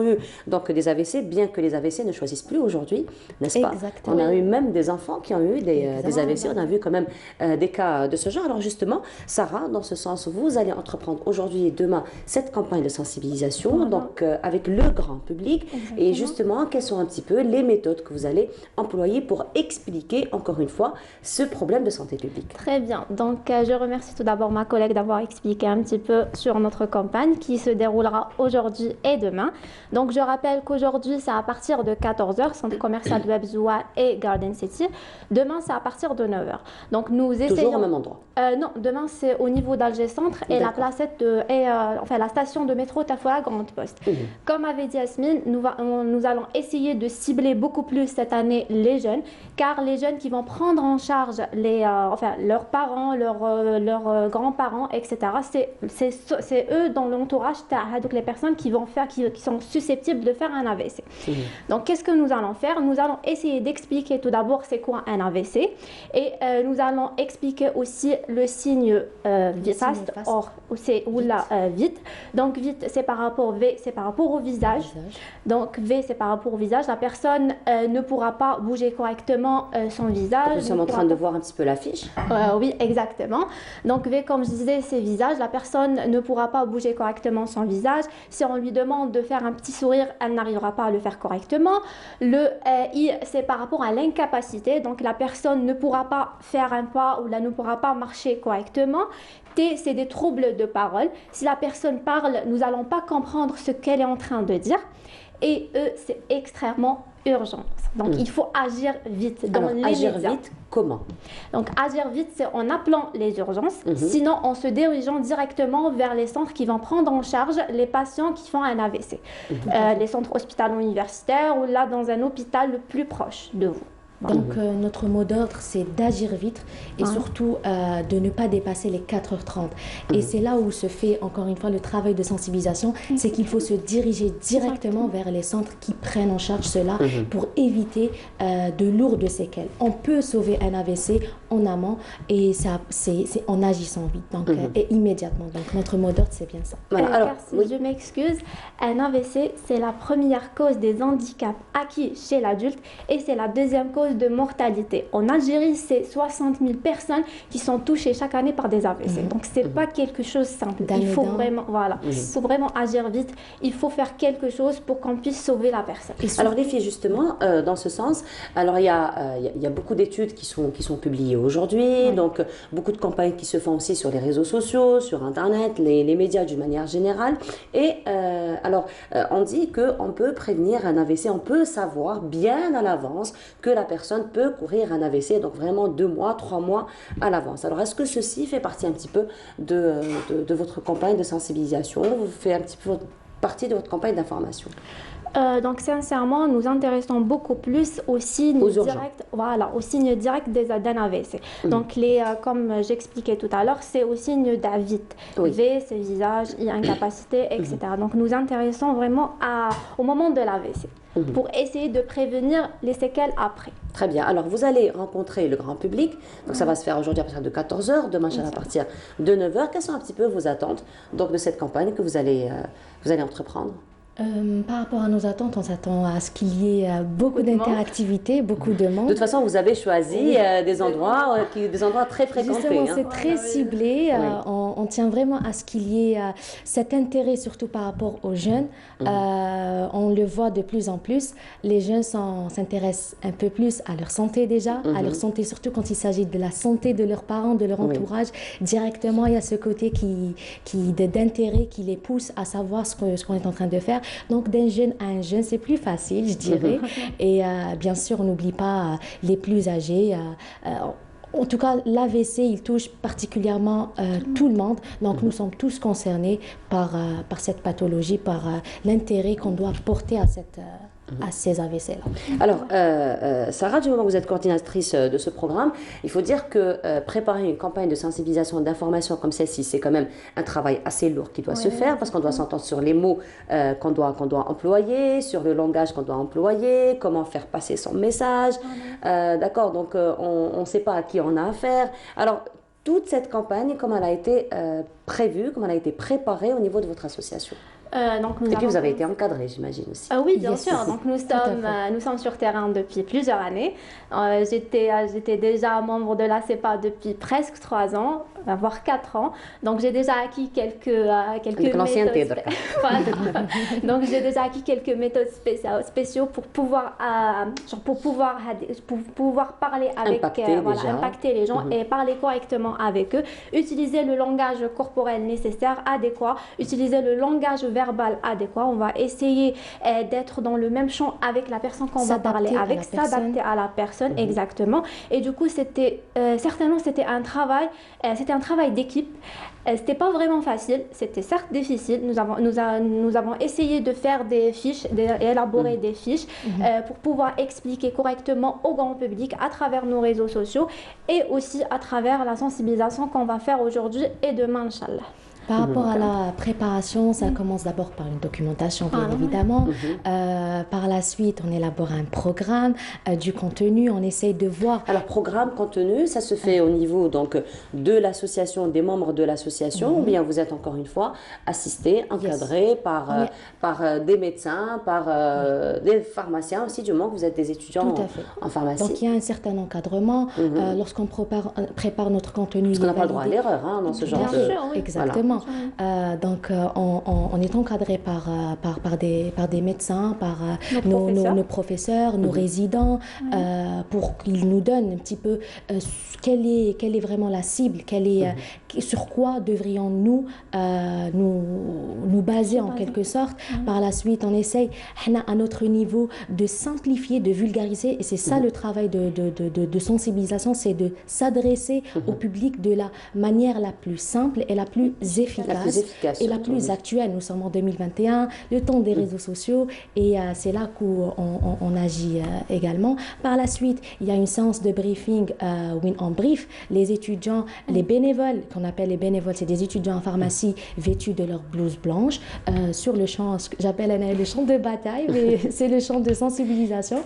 S1: eu donc des AVC, bien que les AVC ne choisissent plus aujourd'hui, n'est-ce pas?
S7: Exactement.
S1: On a eu même des enfants qui ont eu des AVC, on a vu quand même des cas de ce genre. Alors justement, Sarah, dans ce sens, vous allez entreprendre aujourd'hui et demain cette campagne de sensibilisation, donc avec le grand public.
S4: Exactement.
S1: Et justement, quelles sont un petit peu les méthodes que vous allez employer pour expliquer, encore une fois, ce problème de santé publique?
S8: Très bien. Donc, je remercie tout d'abord ma collègue d'avoir expliqué un petit peu sur notre campagne qui se déroulera aujourd'hui et demain. Donc, je rappelle qu'aujourd'hui, c'est à partir de 14h, centre commercial de Bab Zouar et Garden City. Demain, c'est à partir de 9h. Donc, nous essayons...
S1: Toujours au même endroit?
S8: Non, demain, c'est au niveau d'Alger Centre et la placette la station de métro Tafoua Grande Poste. Comme avait dit Yasmine, nous allons essayer de cibler beaucoup plus cette année les jeunes, car les jeunes qui vont prendre en charge leurs parents, leurs grands-parents, etc. C'est eux dans l'entourage, donc les personnes qui sont susceptibles de faire un AVC. Donc, qu'est-ce que nous allons faire? Nous allons essayer d'expliquer tout d'abord c'est quoi un AVC et nous allons expliquer aussi le signe fast ou la vite. Donc, vite, c'est par rapport au visage. Donc, V, c'est par rapport au visage. La personne ne pourra pas bouger correctement son visage.
S1: Nous sommes en train de voir un petit peu l'affiche.
S8: Oui, exactement. Donc, V, comme je disais, c'est visage. La personne ne pourra pas bouger correctement son visage. Si on lui demande de faire un petit sourire, elle n'arrivera pas à le faire correctement. Le I, c'est par rapport à l'incapacité. Donc, la personne ne pourra pas faire un pas ou ne pourra pas marcher correctement. T, c'est des troubles de parole. Si la personne parle, nous n'allons pas comprendre ce qu'elle est en train de dire. Et E, c'est extrêmement urgent. Donc, il faut agir vite dans les
S1: agir
S8: médias.
S1: vite, comment?
S8: Donc, agir vite, c'est en appelant les urgences, sinon en se dirigeant directement vers les centres qui vont prendre en charge les patients qui font un AVC. Les centres hospitalo-universitaires ou là, dans un hôpital le plus proche de vous.
S7: Donc, notre mot d'ordre, c'est d'agir vite et surtout de ne pas dépasser les 4h30. Et c'est là où se fait, encore une fois, le travail de sensibilisation. C'est qu'il faut se diriger directement vers les centres qui prennent en charge cela pour éviter de lourdes séquelles. On peut sauver un AVC en amont et c'est en agissant vite donc, et immédiatement. Donc, notre mot d'ordre, c'est bien ça.
S8: Car si je m'excuse, un AVC, c'est la première cause des handicaps acquis chez l'adulte et c'est la deuxième cause de mortalité. En Algérie, c'est 60 000 personnes qui sont touchées chaque année par des AVC. Donc, c'est pas quelque chose de simple. Il faut vraiment agir vite. Il faut faire quelque chose pour qu'on puisse sauver la personne.
S1: Alors, les filles, justement, dans ce sens, alors il y a beaucoup d'études qui sont publiées aujourd'hui, donc beaucoup de campagnes qui se font aussi sur les réseaux sociaux, sur Internet, les médias d'une manière générale. Et on dit qu'on peut prévenir un AVC, on peut savoir bien à l'avance que la personne peut courir un AVC, donc vraiment 2 mois, 3 mois à l'avance. Alors, est-ce que ceci fait partie un petit peu de votre campagne de sensibilisation? Vous faites un petit peu partie de votre campagne d'information?
S8: Donc sincèrement, nous intéressons beaucoup plus aux signes directs, voilà, aux signes directs d'un AVC. Donc comme j'expliquais tout à l'heure, c'est aux signes d'AVIT. V, c'est visage, incapacité, etc. Donc nous intéressons vraiment au moment de l'AVC pour essayer de prévenir les séquelles après.
S1: Très bien. Alors, vous allez rencontrer le grand public. Donc, ça va se faire aujourd'hui à partir de 14 h, demain à partir de 9 h. Quelles sont un petit peu vos attentes donc, de cette campagne que vous allez entreprendre?
S7: Par rapport à nos attentes, on s'attend à ce qu'il y ait beaucoup d'interactivité, beaucoup de monde.
S1: De toute façon, vous avez choisi des endroits très fréquentés.
S7: Justement, c'est très ciblé. On tient vraiment à ce qu'il y ait cet intérêt, surtout par rapport aux jeunes. On le voit de plus en plus. Les jeunes s'intéressent un peu plus à leur santé déjà, à leur santé surtout quand il s'agit de la santé de leurs parents, de leur entourage. Directement, il y a ce côté d'intérêt qui les pousse à savoir ce qu'on est en train de faire. Donc, d'un jeune à un jeune, c'est plus facile, je dirais. Et bien sûr, on n'oublie pas les plus âgés. En tout cas, l'AVC, il touche particulièrement tout le monde. Donc, nous sommes tous concernés par cette pathologie, par l'intérêt qu'on doit porter à ces AVC-là.
S1: Alors, Sarah, du moment où vous êtes coordinatrice de ce programme, il faut dire que préparer une campagne de sensibilisation, d'information comme celle-ci, c'est quand même un travail assez lourd qui doit se faire parce qu'on doit s'entendre sur les mots qu'on doit employer, sur le langage qu'on doit employer, comment faire passer son message. D'accord, donc on ne sait pas à qui on a affaire. Alors, toute cette campagne, comment elle a été prévue, comment elle a été préparée au niveau de votre association? Et puis vous avez été encadré, j'imagine aussi.
S8: Oui, bien sûr. Donc nous sommes sur terrain depuis plusieurs années. J'étais déjà membre de la CEPA depuis presque 3 ans, voire 4 ans. Donc j'ai déjà acquis quelques méthodes. Donc j'ai déjà acquis quelques méthodes spéciaux pour pouvoir parler avec, impacter les gens et parler correctement avec eux, utiliser le langage corporel nécessaire, adéquat, utiliser le langage verbal adéquat. On va essayer d'être dans le même champ avec la personne qu'on va parler avec, s'adapter à la personne, exactement. Et du coup, certainement, c'était un travail d'équipe. C'était pas vraiment facile, c'était certes difficile. Nous avons essayé de faire des fiches, d'élaborer des fiches pour pouvoir expliquer correctement au grand public à travers nos réseaux sociaux et aussi à travers la sensibilisation qu'on va faire aujourd'hui et demain, Inch'Allah.
S7: Par rapport à la préparation, ça commence d'abord par une documentation, bien évidemment. Par la suite, on élabore un programme, du contenu, on essaye de voir...
S1: Alors, programme, contenu, ça se fait au niveau donc, de l'association, des membres de l'association, ou bien vous êtes encore une fois assisté, encadré par des médecins, par des pharmaciens aussi, du moment que vous êtes des étudiants en pharmacie.
S7: Donc, il y a un certain encadrement. Lorsqu'on prépare notre contenu...
S1: Parce qu'on n'a pas le droit à l'erreur dans ce genre de...
S7: Bien sûr, exactement. Donc, on est encadré par des médecins, par nos professeurs, nos résidents, pour qu'ils nous donnent un petit peu quelle est vraiment la cible, sur quoi devrions-nous nous baser en quelque sorte. Par la suite, on essaye, à notre niveau, de simplifier, de vulgariser, et c'est ça le travail de sensibilisation, c'est de s'adresser au public de la manière la plus simple et la plus efficace et la plus actuelle. Nous sommes en 2021, le temps des réseaux sociaux, et c'est là qu'on agit également. Par la suite, il y a une séance de briefing où on brief les étudiants, les bénévoles, qu'on appelle les bénévoles, c'est des étudiants en pharmacie vêtus de leur blouse blanche, sur le champ, j'appelle le champ de bataille, mais c'est le champ de sensibilisation.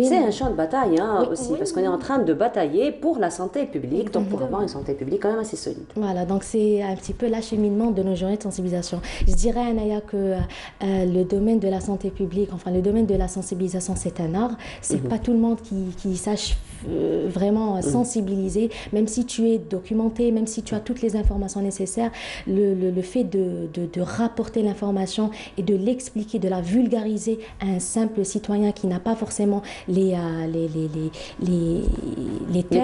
S1: C'est un champ de bataille aussi, parce qu'on est en train de batailler pour la santé publique, donc pour avoir une santé publique quand même assez solide.
S7: Voilà, donc c'est un petit peu l'acheminement de nos journées de sensibilisation. Je dirais, Anaya, que le domaine de la santé publique, enfin le domaine de la sensibilisation, c'est un art. C'est pas tout le monde qui sache vraiment sensibiliser, même si tu es documenté, même si tu as toutes les informations nécessaires, le fait de rapporter l'information et de l'expliquer, de la vulgariser à un simple citoyen qui n'a pas forcément les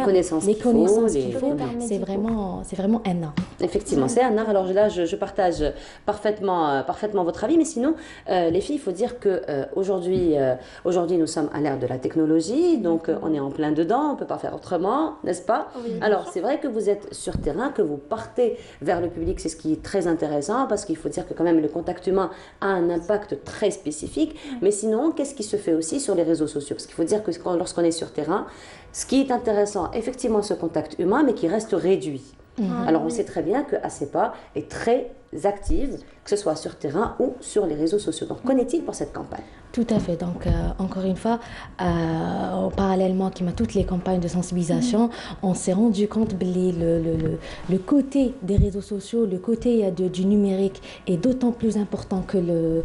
S1: connaissances
S7: qu'il faut, c'est vraiment un art.
S1: Effectivement, c'est un art. Alors là, je partage parfaitement votre avis, mais sinon, les filles, il faut dire que aujourd'hui, nous sommes à l'ère de la technologie, donc on est en plein dedans. dedans, on ne peut pas faire autrement, n'est-ce pas? Alors, c'est vrai que vous êtes sur terrain, que vous partez vers le public, c'est ce qui est très intéressant, parce qu'il faut dire que quand même le contact humain a un impact très spécifique. Mais sinon, qu'est-ce qui se fait aussi sur les réseaux sociaux? Parce qu'il faut dire que lorsqu'on est sur terrain, ce qui est intéressant, effectivement, ce contact humain, mais qui reste réduit. Alors, on sait très bien que ACEPA est très active, que ce soit sur terrain ou sur les réseaux sociaux. Donc, qu'en est-il pour cette campagne?
S7: Tout à fait. Donc, encore une fois, parallèlement à toutes les campagnes de sensibilisation, on s'est rendu compte que le côté des réseaux sociaux, le côté du numérique est d'autant plus important que le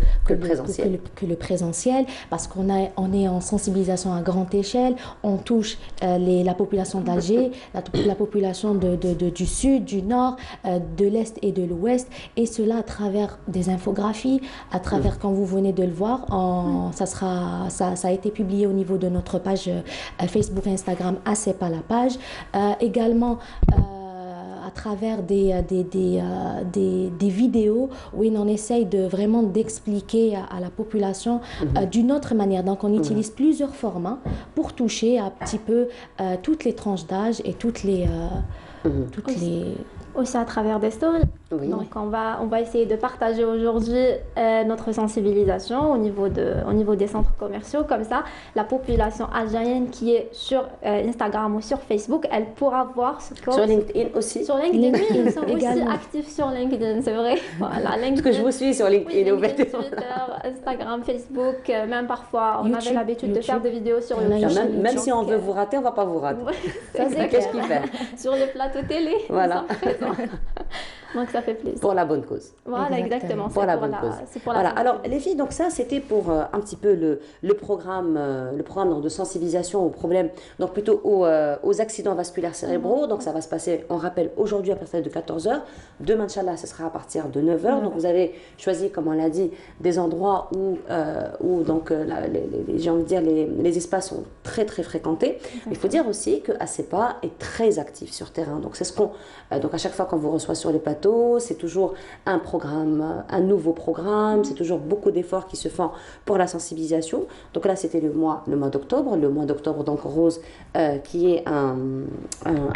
S7: présentiel, parce qu'on est en sensibilisation à grande échelle, on touche la population d'Alger, la population du sud, du nord, de l'est et de l'ouest, et cela à travers des infographies, à travers, quand vous venez de le voir, ça a été publié au niveau de notre page Facebook, Instagram, ACEPA la page. Également, à travers des vidéos où on essaye vraiment d'expliquer à la population d'une autre manière. Donc, on utilise plusieurs formats pour toucher un petit peu toutes les tranches d'âge et toutes les...
S8: Aussi à travers des stories. Donc on va essayer de partager aujourd'hui notre sensibilisation au niveau des centres commerciaux. Comme ça, la population algérienne qui est sur Instagram ou sur Facebook, elle pourra voir ce que...
S1: Sur LinkedIn aussi.
S8: Sur LinkedIn, oui, ils sont aussi actifs sur LinkedIn, c'est vrai. Voilà, LinkedIn,
S1: parce que je vous suis sur LinkedIn.
S8: Twitter, Instagram, Facebook, même parfois on avait l'habitude de faire des vidéos sur YouTube.
S1: Même si on veut vous rater, on ne va pas vous rater.
S8: Ça, c'est
S1: qu'est-ce qu'il fait
S8: sur les plateaux télé.
S1: Voilà.
S8: Donc ça fait plaisir.
S1: Pour la bonne cause.
S8: Voilà, exactement.
S1: Pour la bonne cause. Voilà. Alors les filles, donc ça c'était pour un petit peu le programme de sensibilisation aux problèmes, donc plutôt aux accidents vasculaires cérébraux. Donc ça va se passer, on rappelle, aujourd'hui à partir de 14h. Demain, Inch'Allah, ce sera à partir de 9h. Donc vous avez choisi, comme on l'a dit, des endroits où donc j'ai envie de dire les espaces sont très très fréquentés. Il faut dire aussi que ACEPA est très actif sur terrain. Donc c'est ce qu'on donc à chaque fois qu'on vous reçoit sur les plateaux, c'est toujours un programme, un nouveau programme, c'est toujours beaucoup d'efforts qui se font pour la sensibilisation. Donc là, c'était le mois d'octobre. Le mois d'octobre, donc rose, qui est un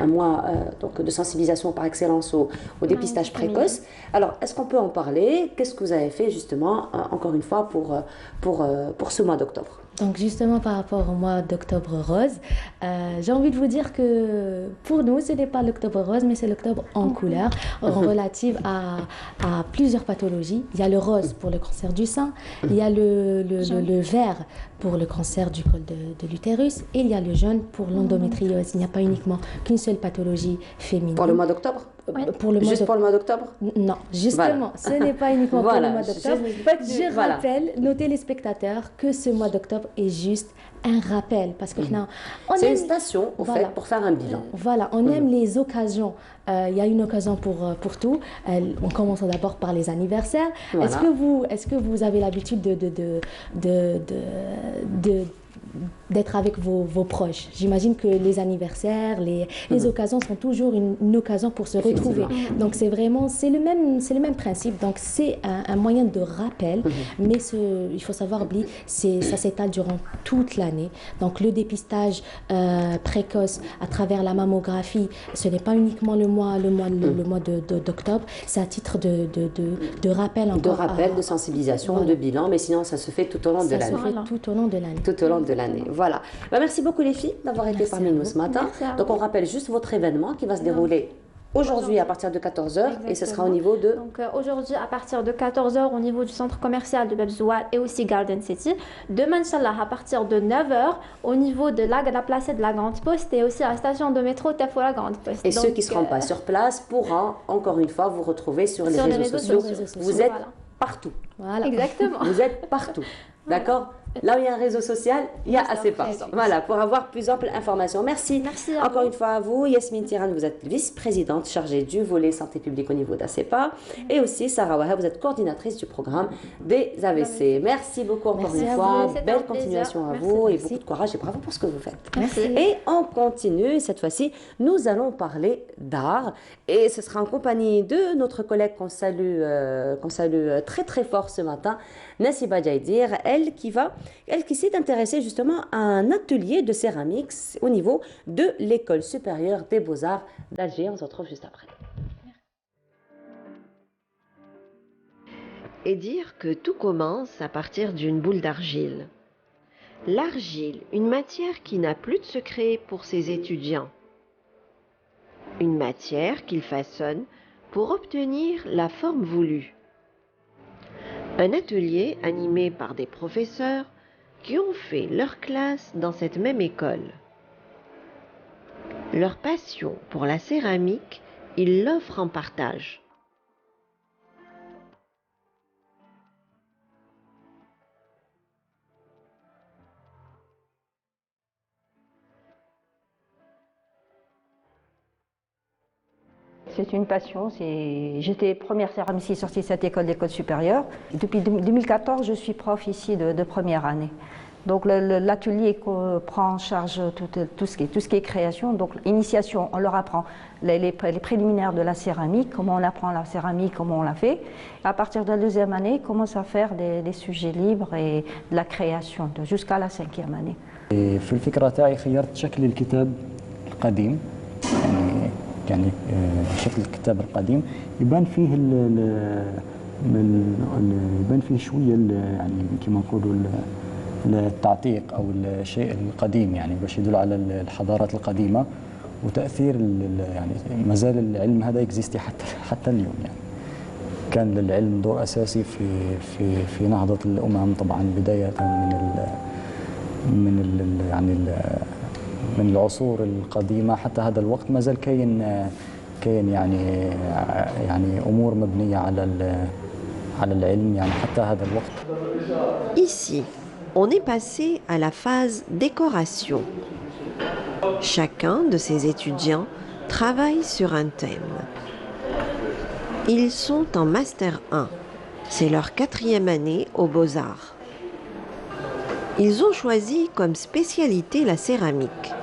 S1: mois donc de sensibilisation par excellence au dépistage précoce. Alors, est-ce qu'on peut en parler? Qu'est-ce que vous avez fait justement, encore une fois, pour ce mois d'octobre?
S7: Donc justement par rapport au mois d'octobre rose, j'ai envie de vous dire que pour nous ce n'est pas l'octobre rose mais c'est l'octobre en couleur relative à plusieurs pathologies. Il y a le rose pour le cancer du sein, il y a le vert pour le cancer du col de l'utérus et il y a le jaune pour l'endométriose. Il n'y a pas uniquement qu'une seule pathologie féminine.
S1: Pour le mois d'octobre? Pour le mois d'octobre?
S7: Non, justement, ce n'est pas uniquement pour le mois d'octobre. Je rappelle nos téléspectateurs que ce mois d'octobre est juste un rappel parce que
S1: c'est une station en fait pour faire un bilan.
S7: Voilà, on aime les occasions. Il y a une occasion pour tout. On commence d'abord par les anniversaires. Voilà. Est-ce que vous avez l'habitude d'être avec vos proches? J'imagine que les anniversaires, les occasions sont toujours une occasion pour se retrouver. Donc c'est le même principe. Donc c'est un moyen de rappel, mais il faut savoir, Bli, ça s'étale durant toute l'année. Donc le dépistage précoce à travers la mammographie, ce n'est pas uniquement le mois d'octobre, c'est à titre de rappel encore.
S1: De rappel, de sensibilisation, de bilan, mais sinon ça se fait tout au long de l'année.
S7: Ça se fait tout au long de l'année.
S1: Tout au long de l'année. Voilà. Merci beaucoup les filles d'avoir été parmi nous ce matin. Donc on rappelle juste votre événement qui va se dérouler aujourd'hui à partir de 14h et ce sera au niveau de...
S8: Donc aujourd'hui à partir de 14h au niveau du centre commercial de Bebzouar et aussi Garden City. Demain, Inch'Allah, à partir de 9h au niveau de la placette de la Grande Poste et aussi à la station de métro Tafoura Grande Poste.
S1: Et donc, ceux qui ne seront pas sur place pourront encore une fois vous retrouver sur les réseaux sociaux. Vous êtes partout.
S8: Voilà. Exactement.
S1: Vous êtes partout. D'accord? Là où il y a un réseau social, il y a ACEPA. Voilà, pour avoir plus ample information. Merci encore une fois à vous. Yasmine Tiran, vous êtes vice-présidente chargée du volet santé publique au niveau d'ACEPA. Et aussi Sarah Waha, vous êtes coordinatrice du programme des AVC. Merci beaucoup encore une fois. Belle continuation à vous et beaucoup de courage et bravo pour ce que vous faites.
S7: Merci.
S1: Et on continue. Cette fois-ci, nous allons parler d'art. Et ce sera en compagnie de notre collègue qu'on salue très très fort ce matin, Nassiba Jaïdir. Elle elle qui s'est intéressée justement à un atelier de céramique au niveau de l'école supérieure des beaux-arts d'Alger. On se retrouve juste après.
S9: Et dire que tout commence à partir d'une boule d'argile. L'argile, une matière qui n'a plus de secret pour ses étudiants. Une matière qu'ils façonnent pour obtenir la forme voulue. Un atelier animé par des professeurs qui ont fait leur classe dans cette même école. Leur passion pour la céramique, ils l'offrent en partage.
S10: C'est une passion. J'étais première céramiciste sortie de cette école supérieure. Depuis 2014, je suis prof ici de première année. Donc l'atelier prend en charge tout ce qui est création. Donc initiation, on leur apprend les préliminaires de la céramique, comment on apprend la céramique, comment on la fait. À partir de la deuxième année, on commence à faire des sujets libres et de la création jusqu'à la cinquième année.
S11: في الفكرة تاعي خيرت شكل الكتاب القديم يعني شكل الكتاب القديم يبان فيه يبان فيه شويه يعني كما نقولوا التعتيق او الشيء القديم يعني باش يدل على الحضارات القديمه وتاثير يعني ما زال العلم هذا يكزيستي حتى اليوم يعني كان للعلم دور اساسي في نهضه الامم طبعا بدايه من العصور القديمة حتى هذا الوقت ما زال كاين يعني أمور مبنية على العلم يعني حتى هذا الوقت.
S9: Ici, on est passé à la phase décoration. Chacun de ces étudiants travaille sur un thème. Ils sont en Master 1. C'est leur 4e année aux Beaux-Arts. Ils ont choisi comme spécialité la céramique.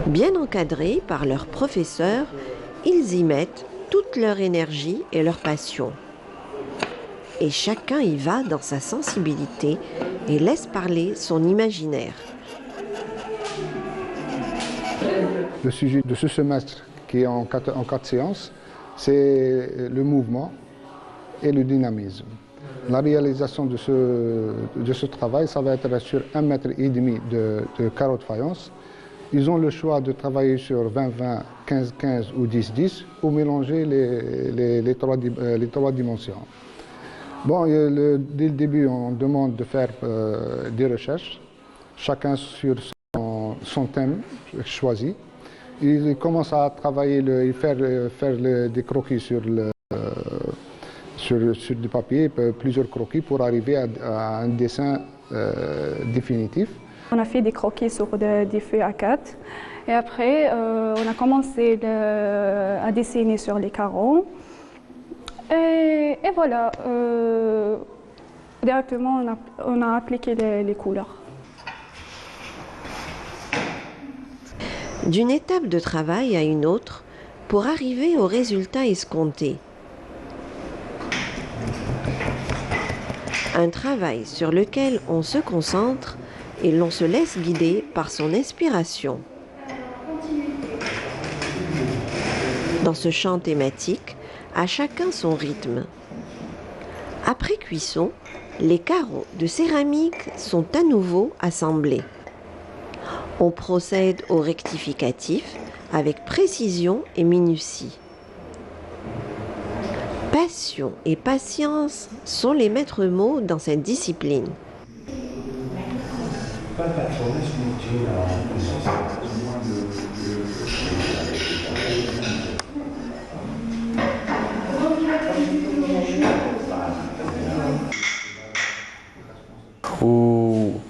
S9: Bien encadrés par leurs professeurs, ils y mettent toute leur énergie et leur passion. Et chacun y va dans sa sensibilité et laisse parler son imaginaire.
S12: Le sujet de ce semestre, qui est en 4 séances, c'est le mouvement et le dynamisme. La réalisation de ce travail, ça va être sur 1,5 mètre de carreaux de faïence. Ils ont le choix de travailler sur 20-20, 15-15 ou 10-10 ou mélanger les trois dimensions. Bon, dès le début, on demande de faire des recherches, chacun sur son thème choisi. Ils commencent à travailler, faire des croquis sur du papier, plusieurs croquis pour arriver à un dessin définitif.
S13: On a fait des croquis sur des feuilles A4 et après on a commencé à dessiner sur les carreaux et voilà, directement on a appliqué les couleurs.
S9: D'une étape de travail à une autre pour arriver au résultat escompté. Un travail sur lequel on se concentre et l'on se laisse guider par son inspiration. Dans ce champ thématique, à chacun son rythme. Après cuisson, les carreaux de céramique sont à nouveau assemblés. On procède au rectificatif avec précision et minutie. Passion et patience sont les maîtres mots dans cette discipline.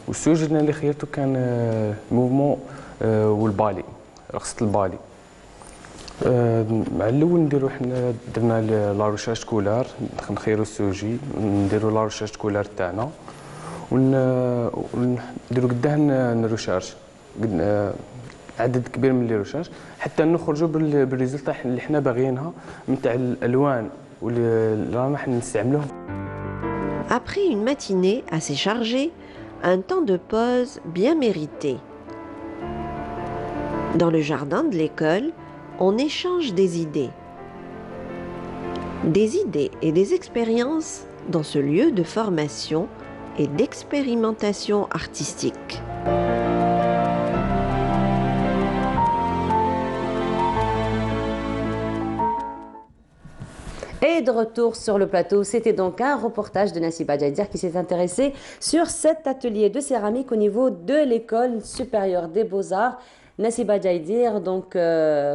S14: والسوجي اللي خيرته كان الموفمون والبالي رقصة البالي. مع الاول نديرو حنا درنا لا روشاج كولار نخيرو السوجي نديرو لا روشاج كولار تاعنا ونديرو قداه نروشارج عدد كبير من لي روشاج حتى نخرجوا بالريزلت اللي حنا باغيينها نتاع الالوان واللي رانا حنا نستعملوهم.
S9: Après une matinée assez chargée, un temps de pause bien mérité. Dans le jardin de l'école, on échange des idées. Des idées et des expériences dans ce lieu de formation et d'expérimentation artistique.
S1: Et de retour sur le plateau, c'était donc un reportage de Nassiba Djaïdir qui s'est intéressé sur cet atelier de céramique au niveau de l'école supérieure des Beaux-Arts. Nassiba Djaïdir, donc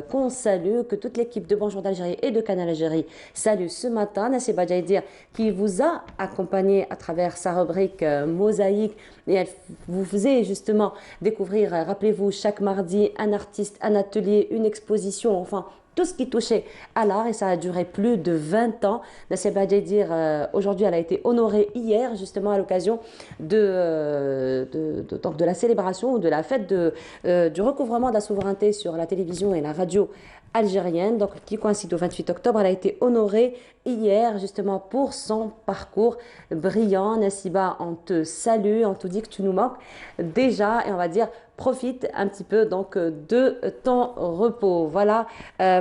S1: qu'on salue, que toute l'équipe de Bonjour d'Algérie et de Canal Algérie salue ce matin. Nassiba Djaïdir qui vous a accompagné à travers sa rubrique Mosaïque et elle vous faisait justement découvrir, rappelez-vous, chaque mardi un artiste, un atelier, une exposition, enfin tout ce qui touchait à l'art et ça a duré plus de 20 ans. Nassiba Djaïdir, aujourd'hui, elle a été honorée hier justement à l'occasion de la célébration ou de la fête du recouvrement de la souveraineté sur la télévision et la radio algérienne, donc qui coïncide au 28 octobre. Elle a été honorée hier justement pour son parcours brillant. Nassiba, on te salue, on te dit que tu nous manques déjà et on va dire profite un petit peu donc de ton repos. Voilà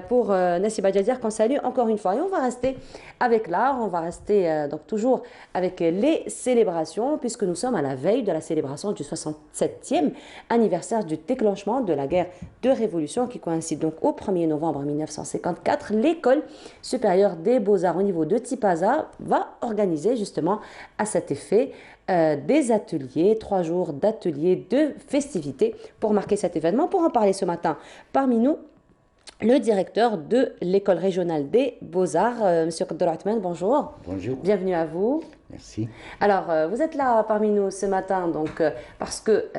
S1: pour Nassiba Djaïdir qu'on salue encore une fois. Et on va rester avec l'art, on va rester donc toujours avec les célébrations puisque nous sommes à la veille de la célébration du 67e anniversaire du déclenchement de la guerre de révolution qui coïncide donc au 1er novembre 1954. L'école supérieure des Beaux-Arts au niveau de Tipaza va organiser justement à cet effet des ateliers, 3 jours d'ateliers, de festivités pour marquer cet événement. Pour en parler ce matin, parmi nous, le directeur de l'école régionale des Beaux-Arts, M. Qaddar Othman, bonjour.
S15: Bonjour.
S1: Bienvenue à vous.
S15: Merci.
S1: Alors, vous êtes là parmi nous ce matin donc, parce que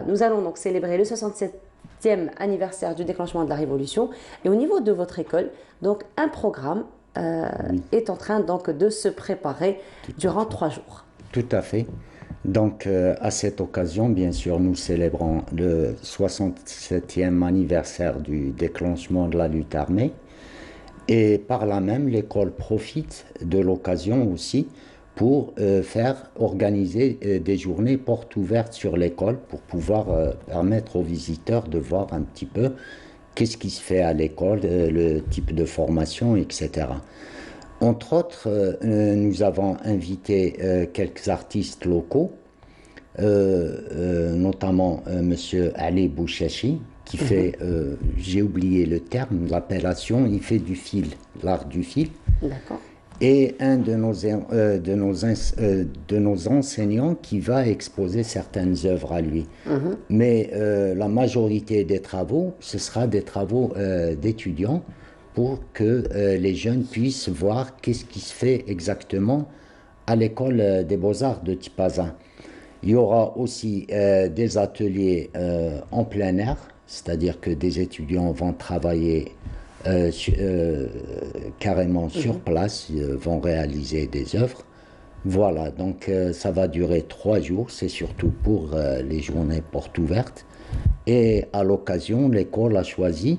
S1: nous allons donc célébrer le 67e anniversaire du déclenchement de la Révolution. Et au niveau de votre école, donc un programme est en train donc, de se préparer durant 3 jours.
S15: Tout à fait. Donc, à cette occasion, bien sûr, nous célébrons le 67e anniversaire du déclenchement de la lutte armée. Et par là même, l'école profite de l'occasion aussi pour faire organiser des journées portes ouvertes sur l'école pour pouvoir permettre aux visiteurs de voir un petit peu qu'est-ce qui se fait à l'école, le type de formation, etc. Entre autres, nous avons invité quelques artistes locaux, notamment M. Ali Bouchachi, qui fait, j'ai oublié le terme, l'appellation, il fait du fil, l'art du fil.
S1: D'accord.
S15: Et un de nos enseignants qui va exposer certaines œuvres à lui. Mais la majorité des travaux, ce sera des travaux d'étudiants, pour que les jeunes puissent voir qu'est-ce qui se fait exactement à l'école des Beaux-Arts de Tipaza. Il y aura aussi des ateliers en plein air, c'est-à-dire que des étudiants vont travailler carrément sur place, vont réaliser des œuvres. Voilà, donc ça va durer 3 jours, c'est surtout pour les journées portes ouvertes. Et à l'occasion, l'école a choisi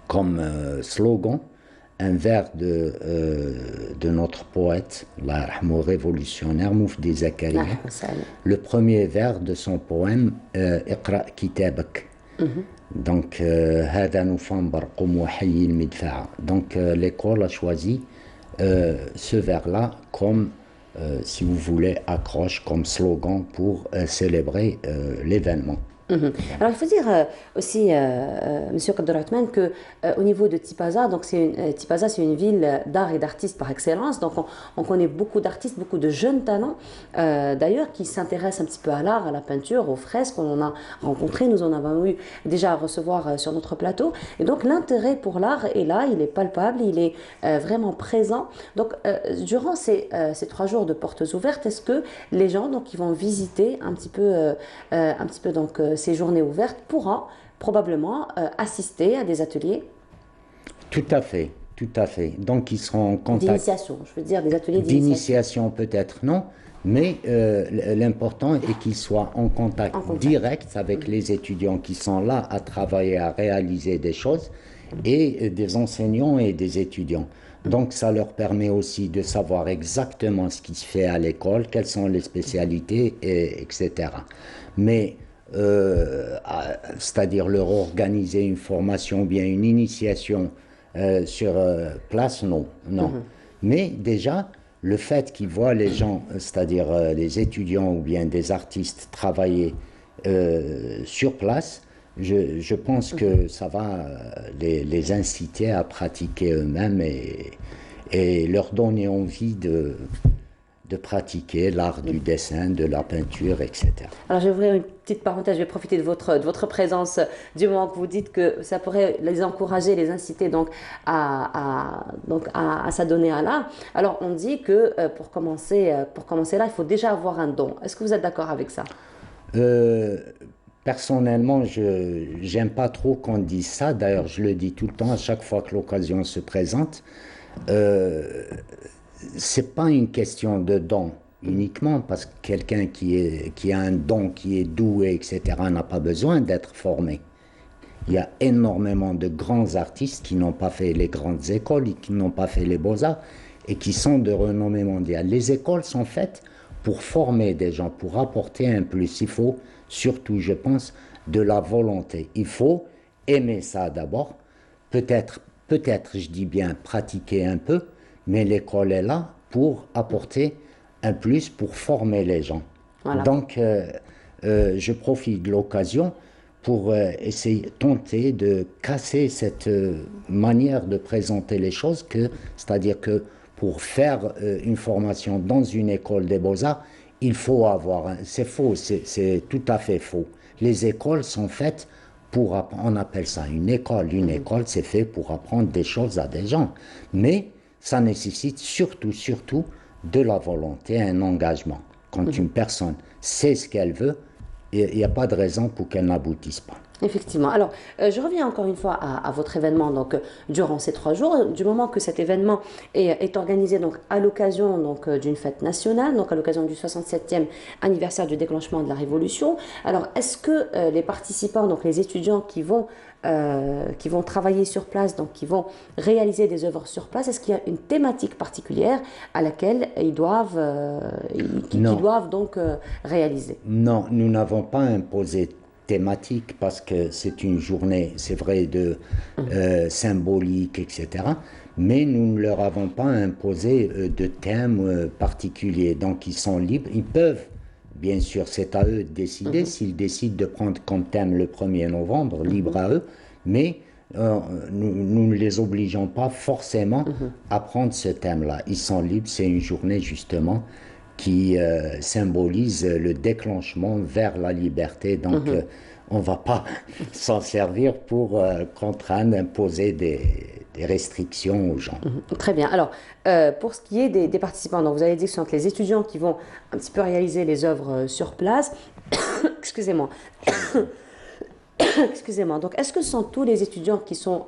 S15: comme slogan un vers de notre poète, révolutionnaire, Moufdi Zakaria. Le premier vers de son poème, Iqra Kitabak. Donc, donc l'école a choisi ce vers-là comme, si vous voulez, accroche, comme slogan pour célébrer l'événement.
S1: Alors il faut dire aussi, Monsieur Qaddar Othman, que au niveau de Tipaza, donc Tipaza c'est une ville d'art et d'artistes par excellence. Donc on connaît beaucoup d'artistes, beaucoup de jeunes talents, d'ailleurs qui s'intéressent un petit peu à l'art, à la peinture, aux fresques. On en a rencontré, nous en avons eu déjà à recevoir sur notre plateau. Et donc l'intérêt pour l'art est là, il est palpable, il est vraiment présent. Donc durant ces 3 jours de portes ouvertes, est-ce que les gens donc qui vont visiter un petit peu donc ces journées ouvertes pourront probablement assister à des ateliers?
S15: Tout à fait, tout à fait. Donc ils seront en contact.
S1: D'initiation, je veux dire des ateliers
S15: d'initiation peut-être non, mais l'important est qu'ils soient en contact direct avec les étudiants qui sont là à travailler, à réaliser des choses, et des enseignants et des étudiants. Donc ça leur permet aussi de savoir exactement ce qui se fait à l'école, quelles sont les spécialités, etc. Mais c'est-à-dire leur organiser une formation ou bien une initiation sur place, non. Mais déjà, le fait qu'ils voient les gens, c'est-à-dire les étudiants ou bien des artistes travailler sur place, je pense que ça va les inciter à pratiquer eux-mêmes et leur donner envie de pratiquer l'art du dessin, de la peinture, etc.
S1: Alors, je vais ouvrir une petite parenthèse, je vais profiter de votre présence du moment que vous dites que ça pourrait les encourager, les inciter donc à s'adonner à l'art. Alors, on dit que pour commencer là, il faut déjà avoir un don. Est-ce que vous êtes d'accord avec ça?
S15: Personnellement, je n'aime pas trop qu'on dise ça. D'ailleurs, je le dis tout le temps, à chaque fois que l'occasion se présente. C'est pas une question de don uniquement, parce que quelqu'un qui a un don, qui est doué, etc., n'a pas besoin d'être formé. Il y a énormément de grands artistes qui n'ont pas fait les grandes écoles, et qui n'ont pas fait les beaux-arts, et qui sont de renommée mondiale. Les écoles sont faites pour former des gens, pour apporter un plus. Il faut surtout, je pense, de la volonté. Il faut aimer ça d'abord, peut-être, je dis bien, pratiquer un peu, mais l'école est là pour apporter un plus, pour former les gens. Voilà. Donc, je profite de l'occasion pour tenter de casser cette manière de présenter les choses, c'est-à-dire que pour faire une formation dans une école des beaux-arts, il faut avoir... C'est faux, c'est tout à fait faux. Les écoles sont faites pour apprendre, on appelle ça une école. Une école, c'est fait pour apprendre des choses à des gens. Mais ça nécessite surtout de la volonté, un engagement. Quand une personne sait ce qu'elle veut, il n'y a pas de raison pour qu'elle n'aboutisse pas.
S1: Effectivement. Alors, je reviens encore une fois à votre événement donc, durant ces 3 jours, du moment que cet événement est organisé donc, à l'occasion d'une fête nationale, donc à l'occasion du 67e anniversaire du déclenchement de la Révolution. Alors, est-ce que les participants, donc les étudiants qui vont travailler sur place, donc qui vont réaliser des œuvres sur place, est-ce qu'il y a une thématique particulière à laquelle ils doivent donc réaliser?
S15: Non, nous n'avons pas imposé thématique parce que c'est une journée, c'est vrai, de symbolique, etc. Mais nous ne leur avons pas imposé de thème particulier. Donc ils sont libres, ils peuvent, bien sûr, c'est à eux de décider. S'ils décident de prendre comme thème le 1er novembre, libre à eux, mais nous ne les obligeons pas forcément à prendre ce thème-là. Ils sont libres, c'est une journée justement qui symbolise le déclenchement vers la liberté. Donc, on ne va pas s'en servir pour contraindre, imposer des restrictions aux gens.
S1: Très bien. Alors, pour ce qui est des participants, donc vous avez dit que ce sont les étudiants qui vont un petit peu réaliser les œuvres sur place. Excusez-moi. Excusez-moi. Donc, est-ce que ce sont tous les étudiants qui sont